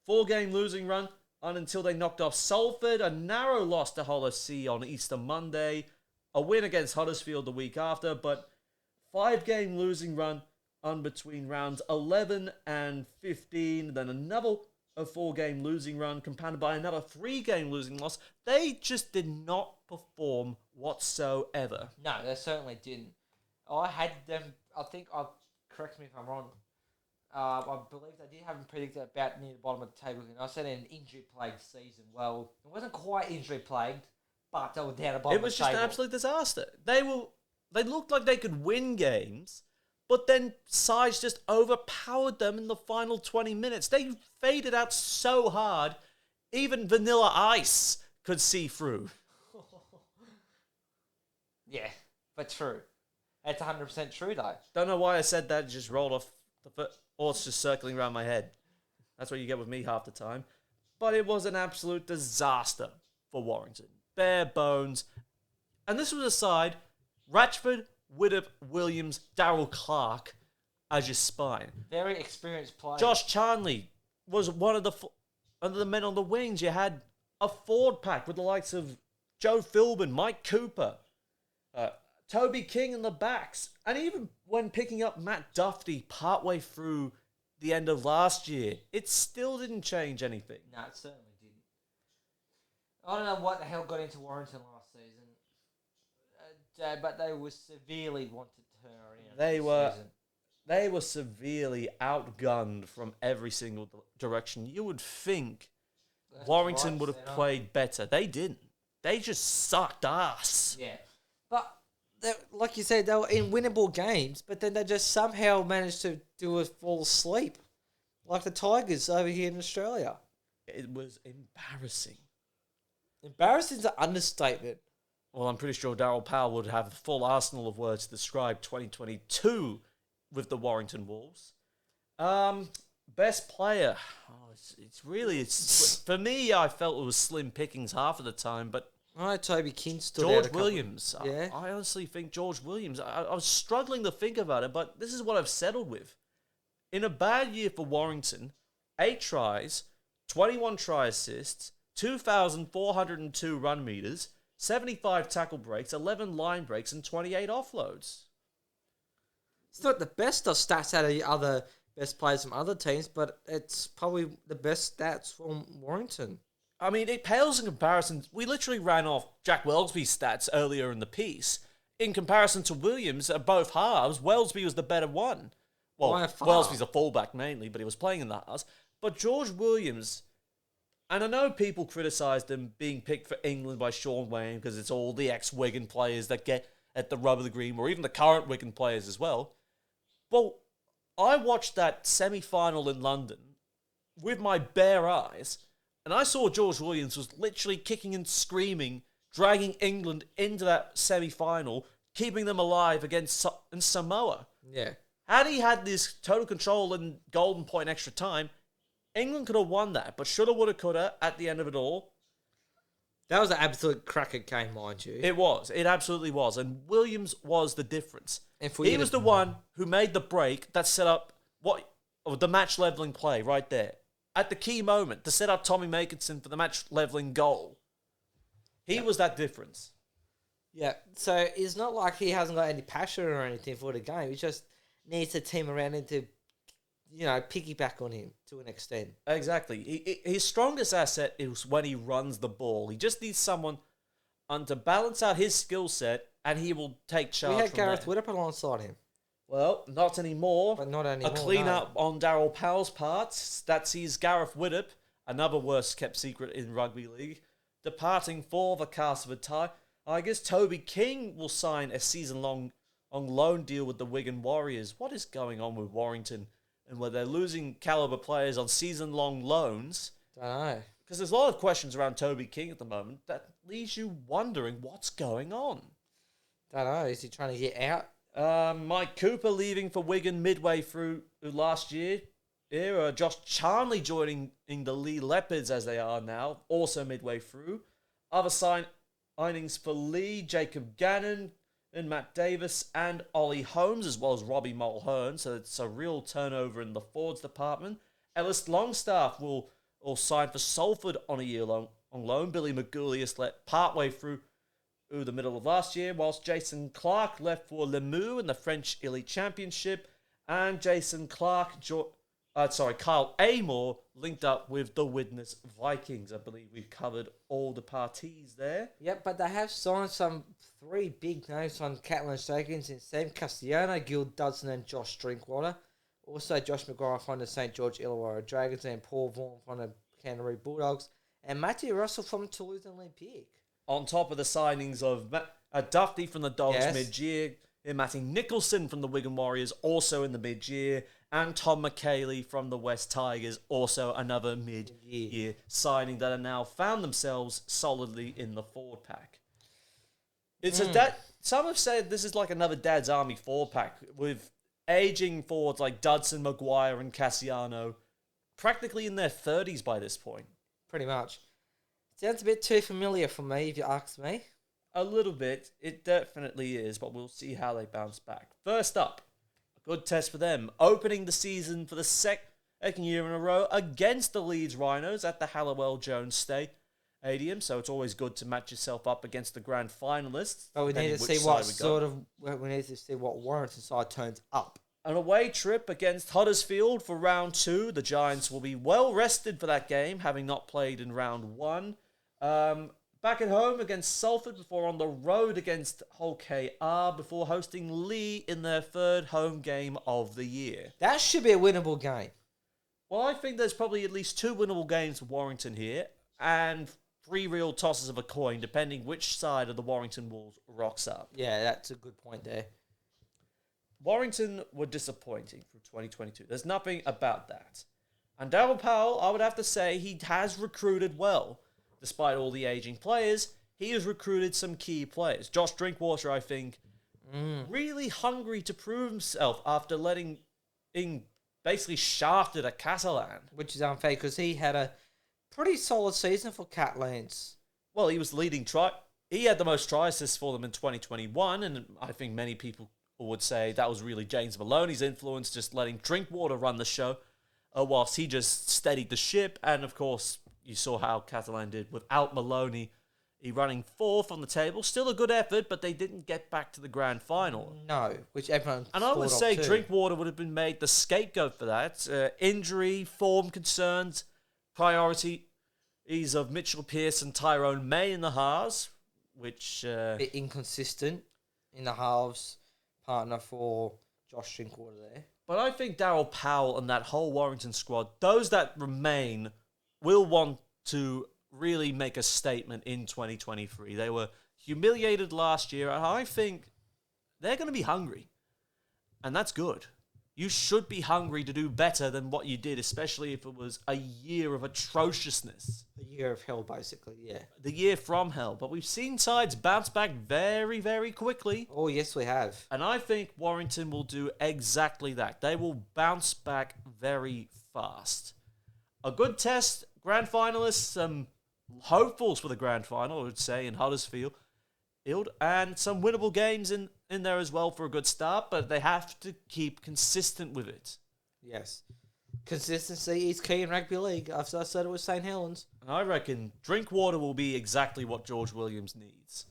4-game losing run until they knocked off Salford, a narrow loss to Hull FC on Easter Monday, a win against Huddersfield the week after, but 5-game losing run between rounds 11 and 15, then another a 4-game losing run compounded by another 3-game losing loss. They just did not perform whatsoever. No, they certainly didn't. I had them, correct me if I'm wrong, I believe they did have them predicted about near the bottom of the table. And I said an injury-plagued season. Well, it wasn't quite injury-plagued, but they were down at the bottom of the table. It was just an absolute disaster. They looked like they could win games, but then sides just overpowered them in the final 20 minutes. They faded out so hard, even Vanilla Ice could see through. Yeah, but true. That's 100% true, though. Don't know why I said that. It just rolled off the foot. Or it's just circling around my head. That's what you get with me half the time. But it was an absolute disaster for Warrington. Bare bones. And this was a side, Ratchford, Widdop, Williams, Darryl Clark as your spine. Very experienced player. Josh Charnley was one of the men on the wings. You had a forward pack with the likes of Joe Philbin, Mike Cooper, Toby King in the backs. And even when picking up Matt Duffy partway through the end of last year, it still didn't change anything. No, it certainly didn't. I don't know what the hell got into Warrington last season, but they were severely wanted to turn around. They were severely outgunned from every single direction. You would think Warrington would have played better. They didn't. They just sucked ass. Yeah. But, like you said, they were in winnable games, but then they just somehow managed to fall asleep. Like the Tigers over here in Australia. It was embarrassing. Embarrassing's an understatement. Well, I'm pretty sure Darryl Powell would have a full arsenal of words to describe 2022 with the Warrington Wolves. Best player. It's for me, I felt it was slim pickings half of the time, but Toby King stood George out Williams. Yeah. I honestly think George Williams. I was struggling to think about it, but this is what I've settled with. In a bad year for Warrington, 8 tries, 21 try assists, 2,402 run meters, 75 tackle breaks, 11 line breaks, and 28 offloads. It's not the best of stats out of the other best players from other teams, but it's probably the best stats from Warrington. I mean, it pales in comparison. We literally ran off Jack Wellesby's stats earlier in the piece. In comparison to Williams at both halves, Wellesby was the better one. Well, Wellesby's a fullback mainly, but he was playing in the halves. But George Williams, and I know people criticised him being picked for England by Sean Wayne because it's all the ex-Wigan players that get at the rub of the green, or even the current Wigan players as well. Well, I watched that semi-final in London with my bare eyes, and I saw George Williams was literally kicking and screaming, dragging England into that semi-final, keeping them alive against Samoa. Yeah. Had he had this total control and golden point extra time, England could have won that, but shoulda, woulda, coulda at the end of it all. That was an absolute cracker game, mind you. It was. It absolutely was. And Williams was the difference. He was the one who made the break that set up the match-leveling play right there. At the key moment, to set up Tommy Makinson for the match-leveling goal. He was that difference. Yeah, so it's not like he hasn't got any passion or anything for the game. He just needs a team around him to, piggyback on him to an extent. Exactly. His strongest asset is when he runs the ball. He just needs someone to balance out his skill set, and he will take charge. We had Gareth Widdop alongside him. Well, not anymore. But not anymore. A clean-up on Darryl Powell's part. That sees Gareth Widdop, another worst-kept secret in rugby league, departing for the Castleford tie. I guess Toby King will sign a season-long on loan deal with the Wigan Warriors. What is going on with Warrington? And where they're losing caliber players on season-long loans. Don't know. Because there's a lot of questions around Toby King at the moment that leaves you wondering what's going on. Don't know. Is he trying to get out? Mike Cooper leaving for Wigan midway through last year era. Josh Charnley joining in the Lee Leopards as they are now, also midway through. Other signings for Lee, Jacob Gannon and Matt Davis and Ollie Holmes, as well as Robbie Mulhern. So it's a real turnover in the forwards department. Ellis Longstaff will sign for Salford on a year-long on loan. Billy Magoulias let partway through the middle of last year, whilst Jason Clark left for Limoux in the French Elite Championship, and Kyle Amor linked up with the Widnes Vikings. I believe we've covered all the parties there. Yep, but they have signed some 3 big names on Catalan Dragons in Sam Castellano, Gil Dudson and Josh Drinkwater. Also Josh McGuire from the St. George Illawarra Dragons and Paul Vaughan from the Canterbury Bulldogs. And Matthew Russell from Toulouse Olympique. On top of the signings of Duffy from the Dogs Yes. mid-year, and Matty Nicholson from the Wigan Warriors also in the mid-year, and Tom McKaylee from the West Tigers, also another mid-year signing that have now found themselves solidly in the forward pack. Some have said this is like another Dad's Army forward pack with aging forwards like Dudson, Maguire, and Cassiano, practically in their 30s by this point. Pretty much. Sounds a bit too familiar for me, if you ask me. A little bit. It definitely is, but we'll see how they bounce back. First up, a good test for them. Opening the season for the second year in a row against the Leeds Rhinos at the Hallowell Jones Stadium. So it's always good to match yourself up against the grand finalists. But we need to see what Warrington side turns up. An away trip against Huddersfield for round 2. The Giants will be well rested for that game, having not played in round 1. Back at home against Salford before on the road against Hull KR before hosting Lee in their 3rd home game of the year. That should be a winnable game. Well, I think there's probably at least 2 winnable games for Warrington here and 3 real tosses of a coin, depending which side of the Warrington Wolves rocks up. Yeah, that's a good point there. Warrington were disappointing through 2022. There's nothing about that. And Darryl Powell, I would have to say, he has recruited well. Despite all the aging players, he has recruited some key players. Josh Drinkwater, I think, really hungry to prove himself after being basically shafted at Catalan. Which is unfair because he had a pretty solid season for Catalans. Well, he was leading try. He had the most try assists for them in 2021, and I think many people would say that was really James Maloney's influence, just letting Drinkwater run the show, whilst he just steadied the ship. And of course, you saw how Catalan did without Maloney. He running 4th on the table. Still a good effort, but they didn't get back to the grand final. No, which everyone And I would say too. Drinkwater would have been made the scapegoat for that. Injury, form concerns, priorities of Mitchell Pearce and Tyrone May in the halves, which... a bit inconsistent in the halves partner for Josh Drinkwater there. But I think Darryl Powell and that whole Warrington squad, those that remain, will want to really make a statement in 2023. They were humiliated last year, and I think they're going to be hungry. And that's good. You should be hungry to do better than what you did, especially if it was a year of atrociousness. The year of hell, basically, yeah. The year from hell. But we've seen sides bounce back very, very quickly. Oh, yes, we have. And I think Warrington will do exactly that. They will bounce back very fast. A good test, grand finalists, some hopefuls for the grand final, I would say, in Huddersfield. And some winnable games in there as well for a good start, but they have to keep consistent with it. Yes. Consistency is key in rugby league. I've said it with St. Helens. And I reckon Drinkwater will be exactly what George Williams needs.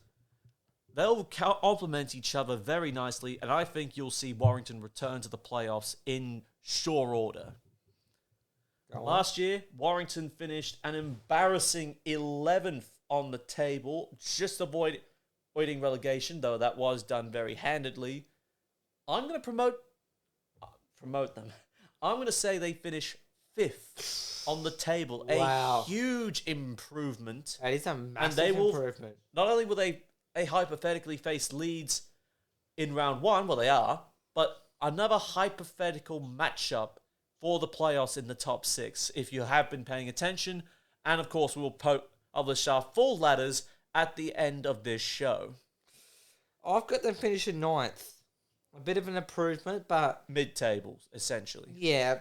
They'll complement each other very nicely, and I think you'll see Warrington return to the playoffs in sure order. Last year, Warrington finished an embarrassing 11th on the table, just avoiding relegation, though that was done very handedly. I'm going to promote them. I'm going to say they finish 5th on the table. Wow. A huge improvement. That is a massive improvement. Not only will they hypothetically face Leeds in round 1, well they are, but another hypothetical matchup for the playoffs in the top 6, if you have been paying attention. And of course, we will publish our full ladders at the end of this show. I've got them finishing 9th. A bit of an improvement, but... Mid-tables, essentially. Yeah.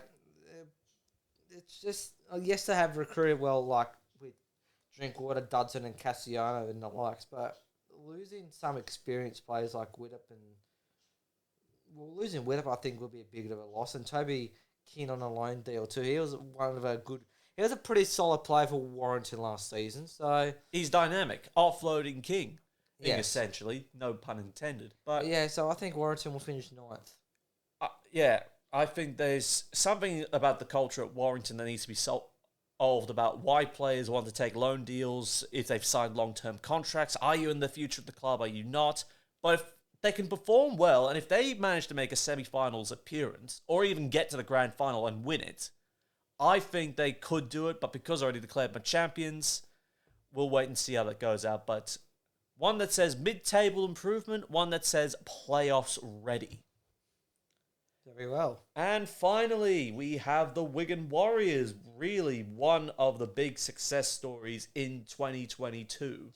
it's just yes, they have recruited well, like with Drinkwater, Dudson, and Cassiano and the likes, but losing some experienced players like Widdop losing Widdop, I think, would be a big of a loss. And Toby Keane on a loan deal too. He was he was a pretty solid player for Warrington last season. So He's dynamic, offloading king, yes. essentially. No pun intended. But yeah, so I think Warrington will finish ninth. yeah, I think there's something about the culture at Warrington that needs to be solved about why players want to take loan deals, if they've signed long-term contracts. Are you in the future of the club? Are you not? But if they can perform well, and if they manage to make a semi-finals appearance, or even get to the grand final and win it, I think they could do it. But because already declared them champions, we'll wait and see how that goes out. But one that says mid-table improvement, one that says playoffs ready. Very well. And finally, we have the Wigan Warriors, really one of the big success stories in 2022.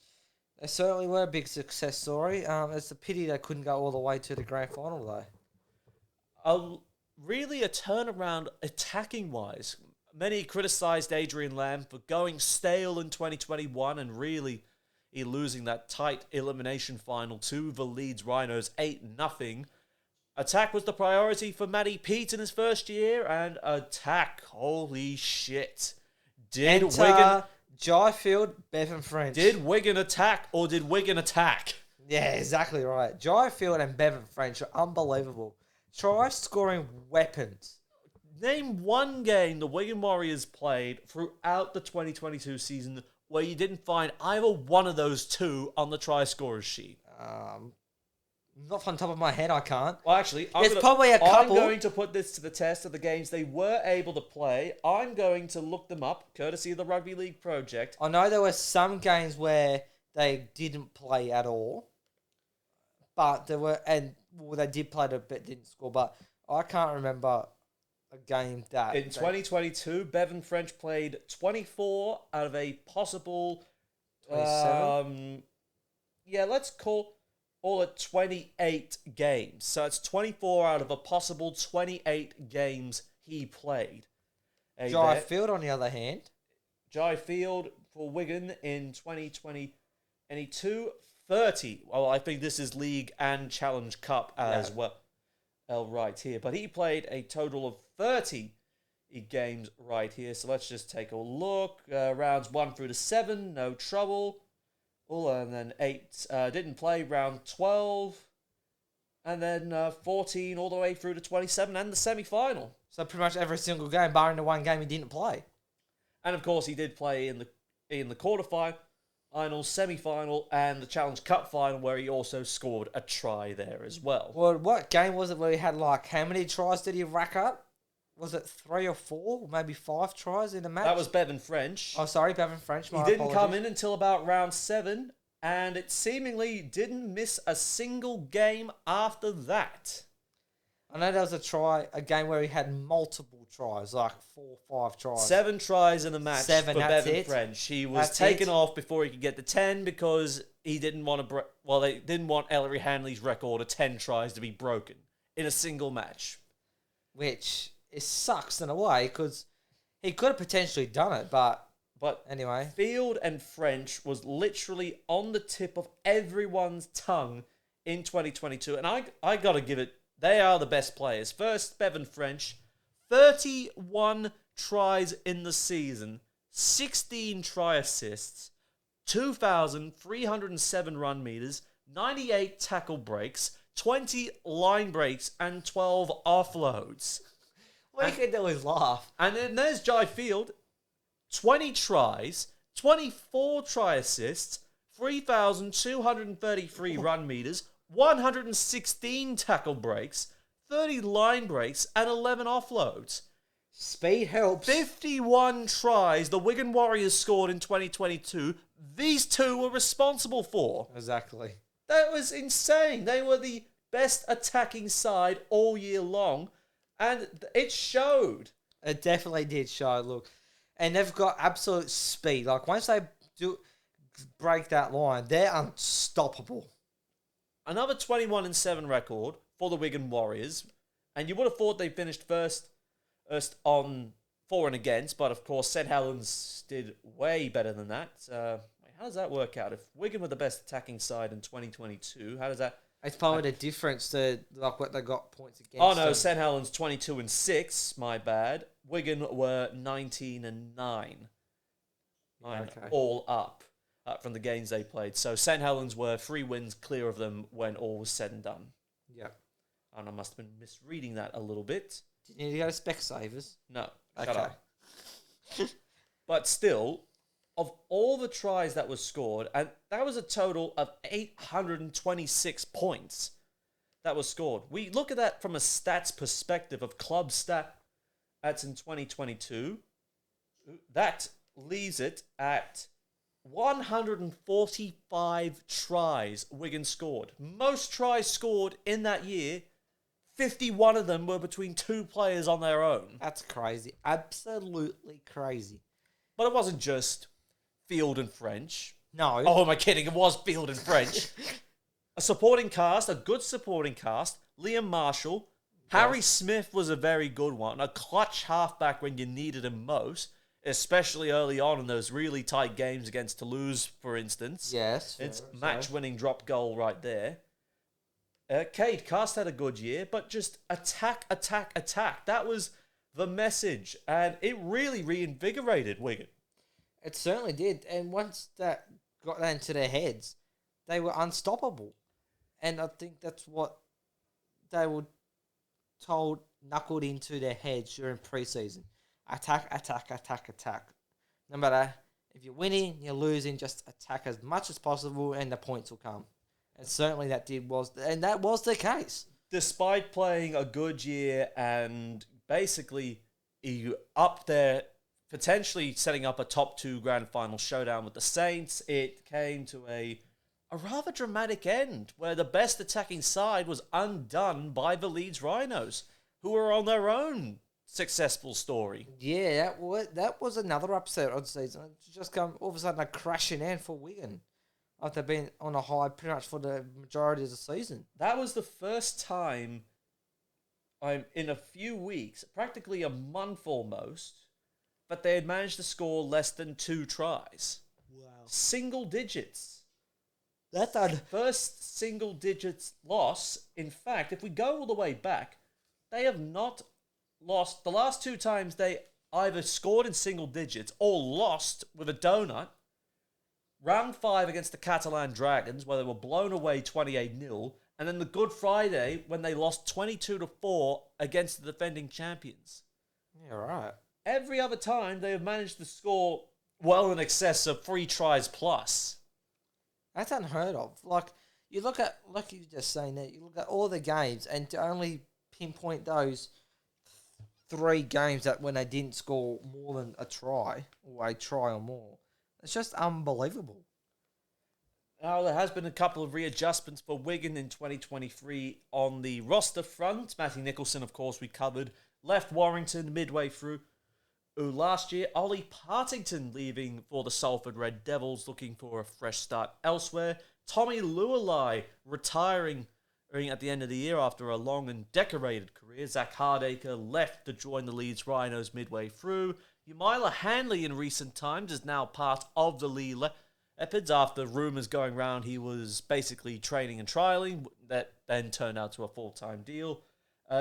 They certainly were a big success story. It's a pity they couldn't go all the way to the grand final, though. Really a turnaround attacking-wise. Many criticised Adrian Lamb for going stale in 2021 and really losing that tight elimination final to the Leeds Rhinos 8-0. Attack was the priority for Matty Pete in his first year, and attack, holy shit. Did Wigan... Jai Field, Bevan French. Did Wigan attack, or did Wigan attack? Yeah, exactly right. Jai Field and Bevan French are unbelievable. Try-scoring weapons. Name one game the Wigan Warriors played throughout the 2022 season where you didn't find either one of those two on the try-scorers sheet. Not from the top of my head, I can't. Well, actually, probably a couple. I'm going to put this to the test of the games they were able to play. I'm going to look them up, courtesy of the Rugby League Project. I know there were some games where they didn't play at all, but there were, they did play but didn't score. But I can't remember a game that... In 2022, Bevan French played 24 out of a possible... 27? Let's call it 28 games. So it's 24 out of a possible 28 games he played. Jai Field, on the other hand. Jai Field for Wigan in 2022, 30. Well, I think this is League and Challenge Cup as well. Right here. But he played a total of 30 games right here. So let's just take a look. Rounds 1 through to 7, no trouble. And then 8 didn't play round 12. And then 14 all the way through to 27 and the semi-final. So pretty much every single game, barring the one game he didn't play. And of course he did play in the quarterfinal, semi-final, and the Challenge Cup final, where he also scored a try there as well. Well, what game was it where he had how many tries did he rack up? Was it 3 or 4, maybe 5 tries in a match? That was Bevan French. Oh, sorry, Bevan French. He didn't come in until about round 7, and it seemingly didn't miss a single game after that. I know there was a game where he had multiple tries, like 4 or 5 tries. 7 tries in a match for Bevan French. He was taken off before he could get to 10 because he didn't want to... they didn't want Ellery Hanley's record of 10 tries to be broken in a single match. Which... It sucks in a way because he could have potentially done it, but anyway. Field and French was literally on the tip of everyone's tongue in 2022, and I got to give it, they are the best players. First, Bevan French, 31 tries in the season, 16 try assists, 2,307 run meters, 98 tackle breaks, 20 line breaks, and 12 offloads. All you can do is laugh. And then there's Jai Field, 20 tries, 24 try assists, 3,233 run meters, 116 tackle breaks, 30 line breaks, and 11 offloads. Speed helps. 51 tries the Wigan Warriors scored in 2022. These two were responsible for. Exactly. That was insane. They were the best attacking side all year long. And it showed. It definitely did show, look. And they've got absolute speed. Like, once they do break that line, they're unstoppable. Another 21-7 record for the Wigan Warriors. And you would have thought they finished first on for and against, but of course, St Helens did way better than that. How does that work out? If Wigan were the best attacking side in 2022, how does that? It's probably the difference to like what they got points against. Oh no, them. St Helens 22-6. My bad. Wigan were 19-9. Okay. All up from the games they played. So St Helens were 3 wins clear of them when all was said and done. Yeah. And I must have been misreading that a little bit. Did you need to go to Specsavers? No, Okay. shut up. But still, of all the tries that were scored, and that was a total of 826 points that was scored. We look at that from a stats perspective of club stats in 2022. That leaves it at 145 tries Wigan scored. Most tries scored in that year, 51 of them were between 2 players on their own. That's crazy. Absolutely crazy. But it wasn't just Field and French. No. Oh, am I kidding? It was Field and French. A supporting cast, a good supporting cast. Liam Marshall. Harry Smith was a very good one. A clutch halfback when you needed him most, especially early on in those really tight games against Toulouse, for instance. Yes. It's match-winning drop goal right there. Cade Cast had a good year, but just attack, attack, attack. That was the message, and it really reinvigorated Wigan. It certainly did. And once that got that into their heads, they were unstoppable. And I think that's what they were told, knuckled into their heads during pre-season. Attack, attack, attack, attack. No matter if you're winning, you're losing, just attack as much as possible and the points will come. And certainly that was the case. Despite playing a good year and basically you up there, potentially setting up a top 2 grand final showdown with the Saints, it came to a rather dramatic end where the best attacking side was undone by the Leeds Rhinos, who were on their own successful story. Yeah, that was another upset on season. It's just come all of a sudden a crashing end for Wigan after being on a high pretty much for the majority of the season. That was the first time in a few weeks, practically a month almost, but they had managed to score less than 2 tries. Wow. Single digits. That's a First single digits loss. In fact, if we go all the way back, they have not lost. The last 2 times they either scored in single digits or lost with a donut. Round 5 against the Catalan Dragons, where they were blown away 28-0. And then the Good Friday, when they lost 22-4 against the defending champions. Yeah, right. Every other time, they have managed to score well in excess of 3 tries plus. That's unheard of. Like, you look at, like you were just saying that, you look at all the games and to only pinpoint those 3 games that when they didn't score more than a try or more. It's just unbelievable. Now, there has been a couple of readjustments for Wigan in 2023 on the roster front. Matty Nicholson, of course, we covered, left Warrington midway through. Last year, Ollie Partington leaving for the Salford Red Devils, looking for a fresh start elsewhere. Tommy Lualai retiring at the end of the year after a long and decorated career. Zach Hardacre left to join the Leeds Rhinos midway through. Umila Hanley in recent times is now part of the Lee Leopards after rumours going round he was basically training and trialling. That then turned out to a full-time deal.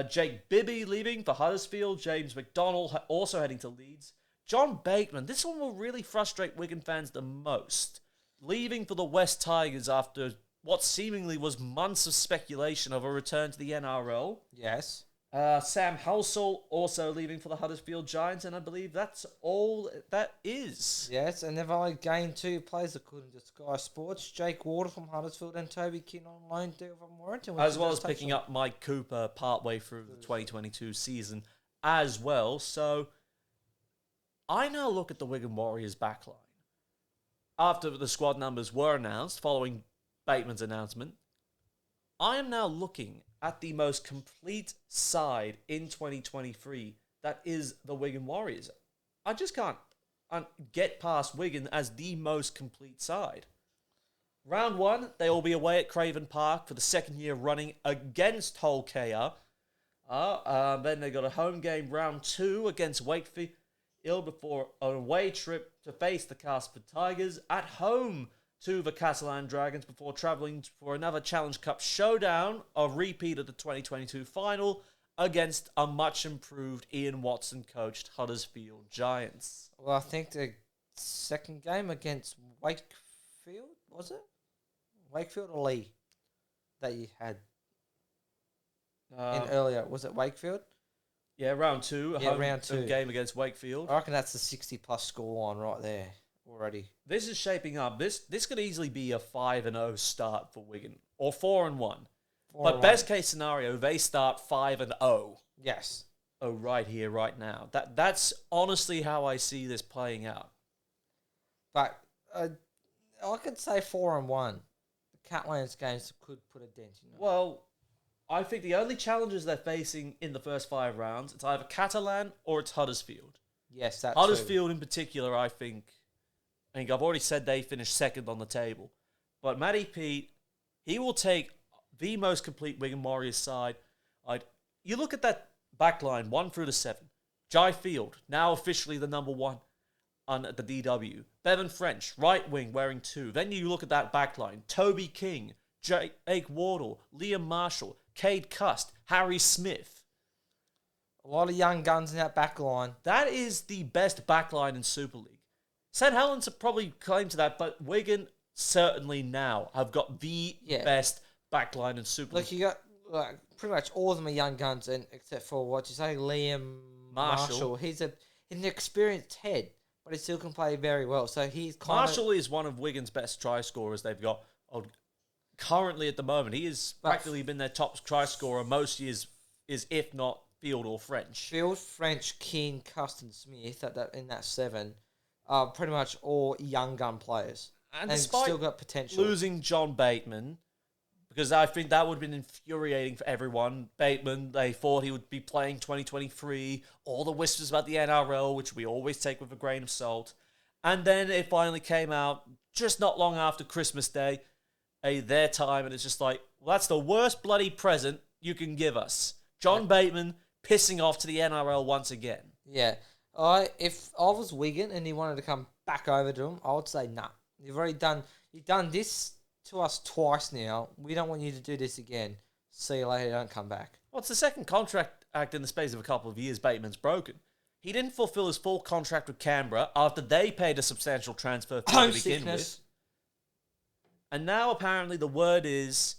Jake Bibby leaving for Huddersfield. James McDonald also heading to Leeds. John Bateman, this one will really frustrate Wigan fans the most. Leaving for the West Tigers after what seemingly was months of speculation of a return to the NRL. Yes. Sam Halsall also leaving for the Huddersfield Giants, and I believe that's all that is. Yes, and they've only gained 2 players according to Sky Sports. Jake Warder from Huddersfield and Toby King on loan deal from Warrington. As well as picking up Mike Cooper partway through the 2022 season as well. So I now look at the Wigan Warriors backline. After the squad numbers were announced, following Bateman's announcement, I am now looking at the most complete side in 2023 that is the Wigan Warriors. I just can't get past Wigan as the most complete side. Round 1, they will be away at Craven Park for the second year running against Hull KR. Then they got a home game round 2 against Wakefield ill before an away trip to face the Castleford Tigers, at home to the Catalan Dragons before travelling for another Challenge Cup showdown, a repeat of the 2022 final against a much improved Ian Watson coached Huddersfield Giants. Well, I think the second game against Wakefield, was it? Wakefield or Lee that you had in earlier. Was it Wakefield? Yeah, round two. Round two. Game against Wakefield. I reckon that's the 60-plus scoreline right there already. This is shaping up. This could easily be a 5-0 start for Wigan. Or 4-1. But best case scenario, they start 5-0. Yes. Oh, right here, right now. That's honestly how I see this playing out. But I could say 4-1. The Catalans games could put a dent in it. Well, I think the only challenges they're facing in the first 5 rounds, it's either Catalan or it's Huddersfield. Yes, that's Huddersfield in particular, I think I've already said they finished second on the table. But Matty Pete, he will take the most complete Wigan Warriors side. You look at that back line, 1 through to 7. Jai Field, now officially the number 1 on the DW. Bevan French, right wing, wearing 2. Then you look at that back line. Toby King, Jake Wardle, Liam Marshall, Cade Cust, Harry Smith. A lot of young guns in that back line. That is the best back line in Super League. St. Helens have probably claimed to that, but Wigan certainly now have got the best back line in Super League. Look, you got pretty much all of them are young guns, and except for what you say, Liam Marshall. He's an experienced head, but he still can play very well. So he's Marshall is one of Wigan's best try scorers they've got currently at the moment. He has practically been their top try scorer most years, if not Field or French. Field, French, King, Custon, Smith in that 7 are pretty much all young gun players. And still got potential. Losing John Bateman, because I think that would have been infuriating for everyone. Bateman, they thought he would be playing 2023. All the whispers about the NRL, which we always take with a grain of salt. And then it finally came out just not long after Christmas Day, their time, and it's just like, well, that's the worst bloody present you can give us. John Bateman pissing off to the NRL once again. Yeah. If I was Wigan and he wanted to come back over to him, I would say, nah. You've done this to us twice now. We don't want you to do this again. See you later, don't come back. Well, it's the second contract act in the space of a couple of years Bateman's broken. He didn't fulfill his full contract with Canberra after they paid a substantial transfer fee to begin with. And now apparently the word is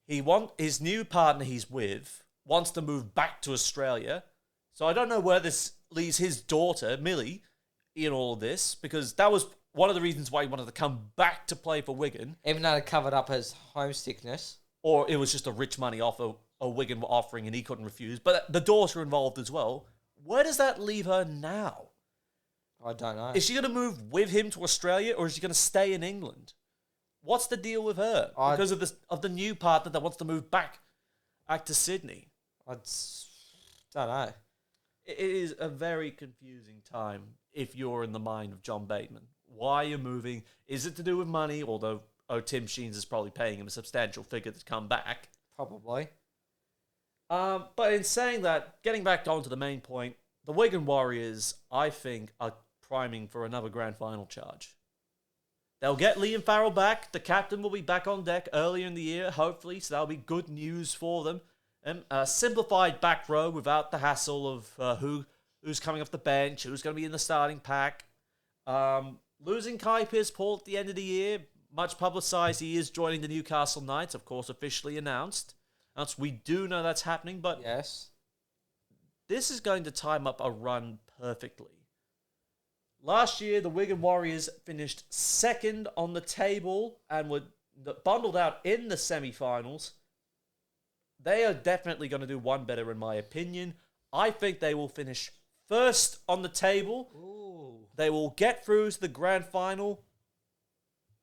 his new partner he's with wants to move back to Australia. So I don't know where this leaves his daughter, Millie, in all of this, because that was one of the reasons why he wanted to come back to play for Wigan. Even though it covered up his homesickness. Or it was just a rich money offer a Wigan were offering and he couldn't refuse. But the daughter involved as well. Where does that leave her now? I don't know. Is she going to move with him to Australia or is she going to stay in England? What's the deal with her? Because of the new partner that wants to move back to Sydney. I don't know. It is a very confusing time if you're in the mind of John Bateman. Why you're moving? Is it to do with money? Although Tim Sheens is probably paying him a substantial figure to come back. Probably. But in saying that, getting back onto the main point, the Wigan Warriors, I think, are priming for another grand final charge. They'll get Liam Farrell back. The captain will be back on deck earlier in the year, hopefully, so that'll be good news for them. A simplified back row without the hassle of who's coming off the bench, who's going to be in the starting pack. Losing Kai Pearce-Paul at the end of the year, much publicised. He is joining the Newcastle Knights, of course, officially announced. We do know that's happening, but yes, this is going to time up a run perfectly. Last year, the Wigan Warriors finished second on the table and were bundled out in the semi-finals. They are definitely going to do one better, in my opinion. I think they will finish first on the table. Ooh. They will get through to the grand final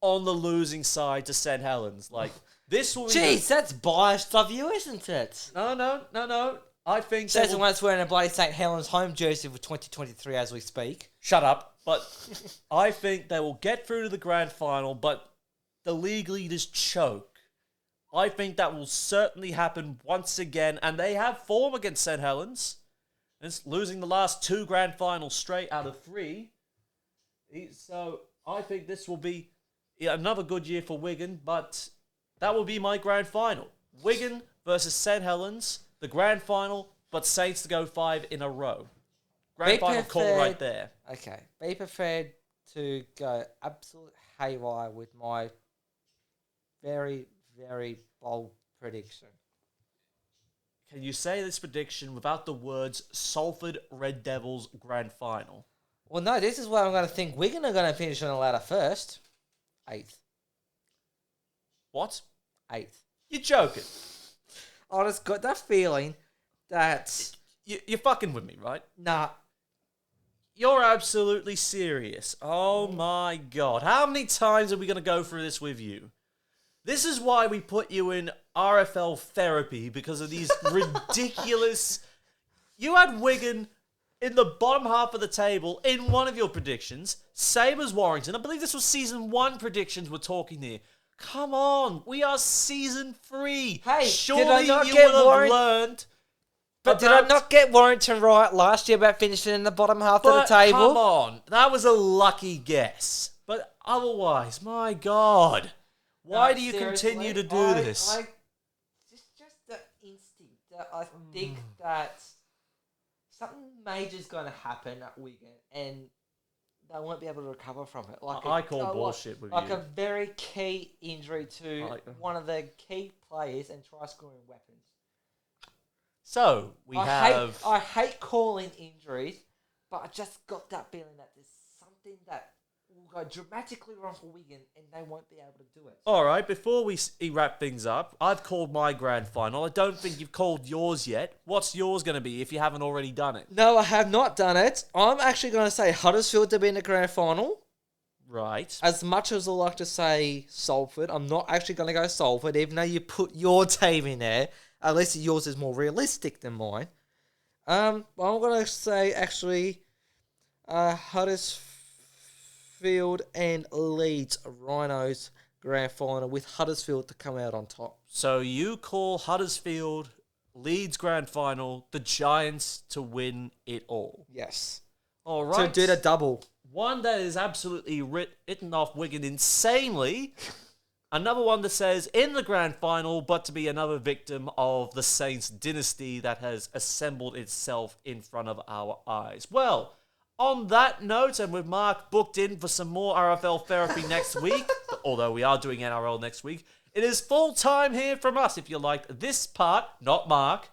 on the losing side to St. Helens. This will be... Jeez, that's biased of you, isn't it? No. I think... Says the one that's wearing a bloody St. Helens home jersey for 2023 as we speak. Shut up. But I think they will get through to the grand final, but the league leaders choke. I think that will certainly happen once again, and they have form against St. Helens. It's losing the last 2 grand finals straight out of 3. So I think this will be another good year for Wigan, but that will be my grand final. Wigan versus St. Helens, the grand final, but Saints to go 5 in a row. Grand final call right there. Okay. Be prepared to go absolute haywire with my very, very bold prediction. Can you say this prediction without the words Salford Red Devils grand final? Well, no, this is where I'm going to think Wigan are going to finish on the ladder first. 8th. What? 8th. You're joking. I just got that feeling that... You're fucking with me, right? Nah. You're absolutely serious. Oh my god. How many times are we going to go through this with you? This is why we put you in RFL therapy, because of these ridiculous... You had Wigan in the bottom half of the table in one of your predictions. Same as Warrington. I believe this was season 1 predictions we're talking here. Come on. We are season 3. Hey, surely you would have learned... But did I not get Warrington right last year about finishing in the bottom half of the table? Come on. That was a lucky guess. But otherwise, my God. Why do you continue to do this? Just the instinct that I think that something major is going to happen at Wigan and they won't be able to recover from it. I call bullshit with you. Like a very key injury to one of the key players and try-scoring weapons. So, I hate calling injuries, but I just got that feeling that there's something that will go dramatically wrong for Wigan and they won't be able to do it. Alright, before we wrap things up, I've called my grand final. I don't think you've called yours yet. What's yours going to be if you haven't already done it? No, I have not done it. I'm actually going to say Huddersfield to be in the grand final. Right. As much as I like to say Salford, I'm not actually going to go Salford, even though you put your team in there. At least yours is more realistic than mine. I'm going to say, actually, Huddersfield and Leeds Rhinos grand final with Huddersfield to come out on top. So you call Huddersfield, Leeds grand final, the Giants to win it all. Yes. All right. So do the double. One that is absolutely written off Wigan insanely. Another one that says in the grand final, but to be another victim of the Saints dynasty that has assembled itself in front of our eyes. Well, on that note, and with Mark booked in for some more RFL therapy next week, although we are doing NRL next week, it is full time here from us. If you liked this part, not Mark,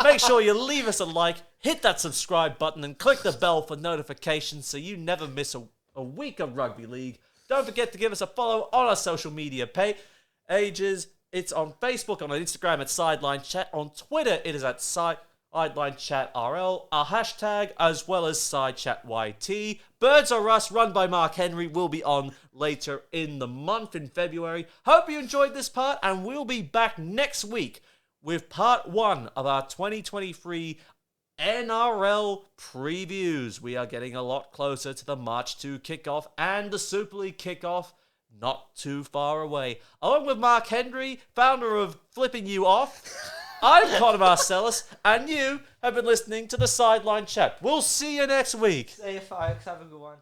make sure you leave us a like, hit that subscribe button, and click the bell for notifications so you never miss a week of rugby league. Don't forget to give us a follow on our social media pages. It's on Facebook, on Instagram at Sideline Chat. On Twitter, it is at Sideline Chat RL. Our hashtag, as well as SideChatYT. Birds Are Us, run by Mark Henry, will be on later in the month in February. Hope you enjoyed this part, and we'll be back next week with part 1 of our 2023 NRL previews. We are getting a lot closer to the March 2 kickoff and the Super League kickoff not too far away. Along with Mark Henry, founder of Flipping You Off, I'm Connor Marcellus, and you have been listening to the Sideline Chat. We'll see you next week. See you folks, have a good one.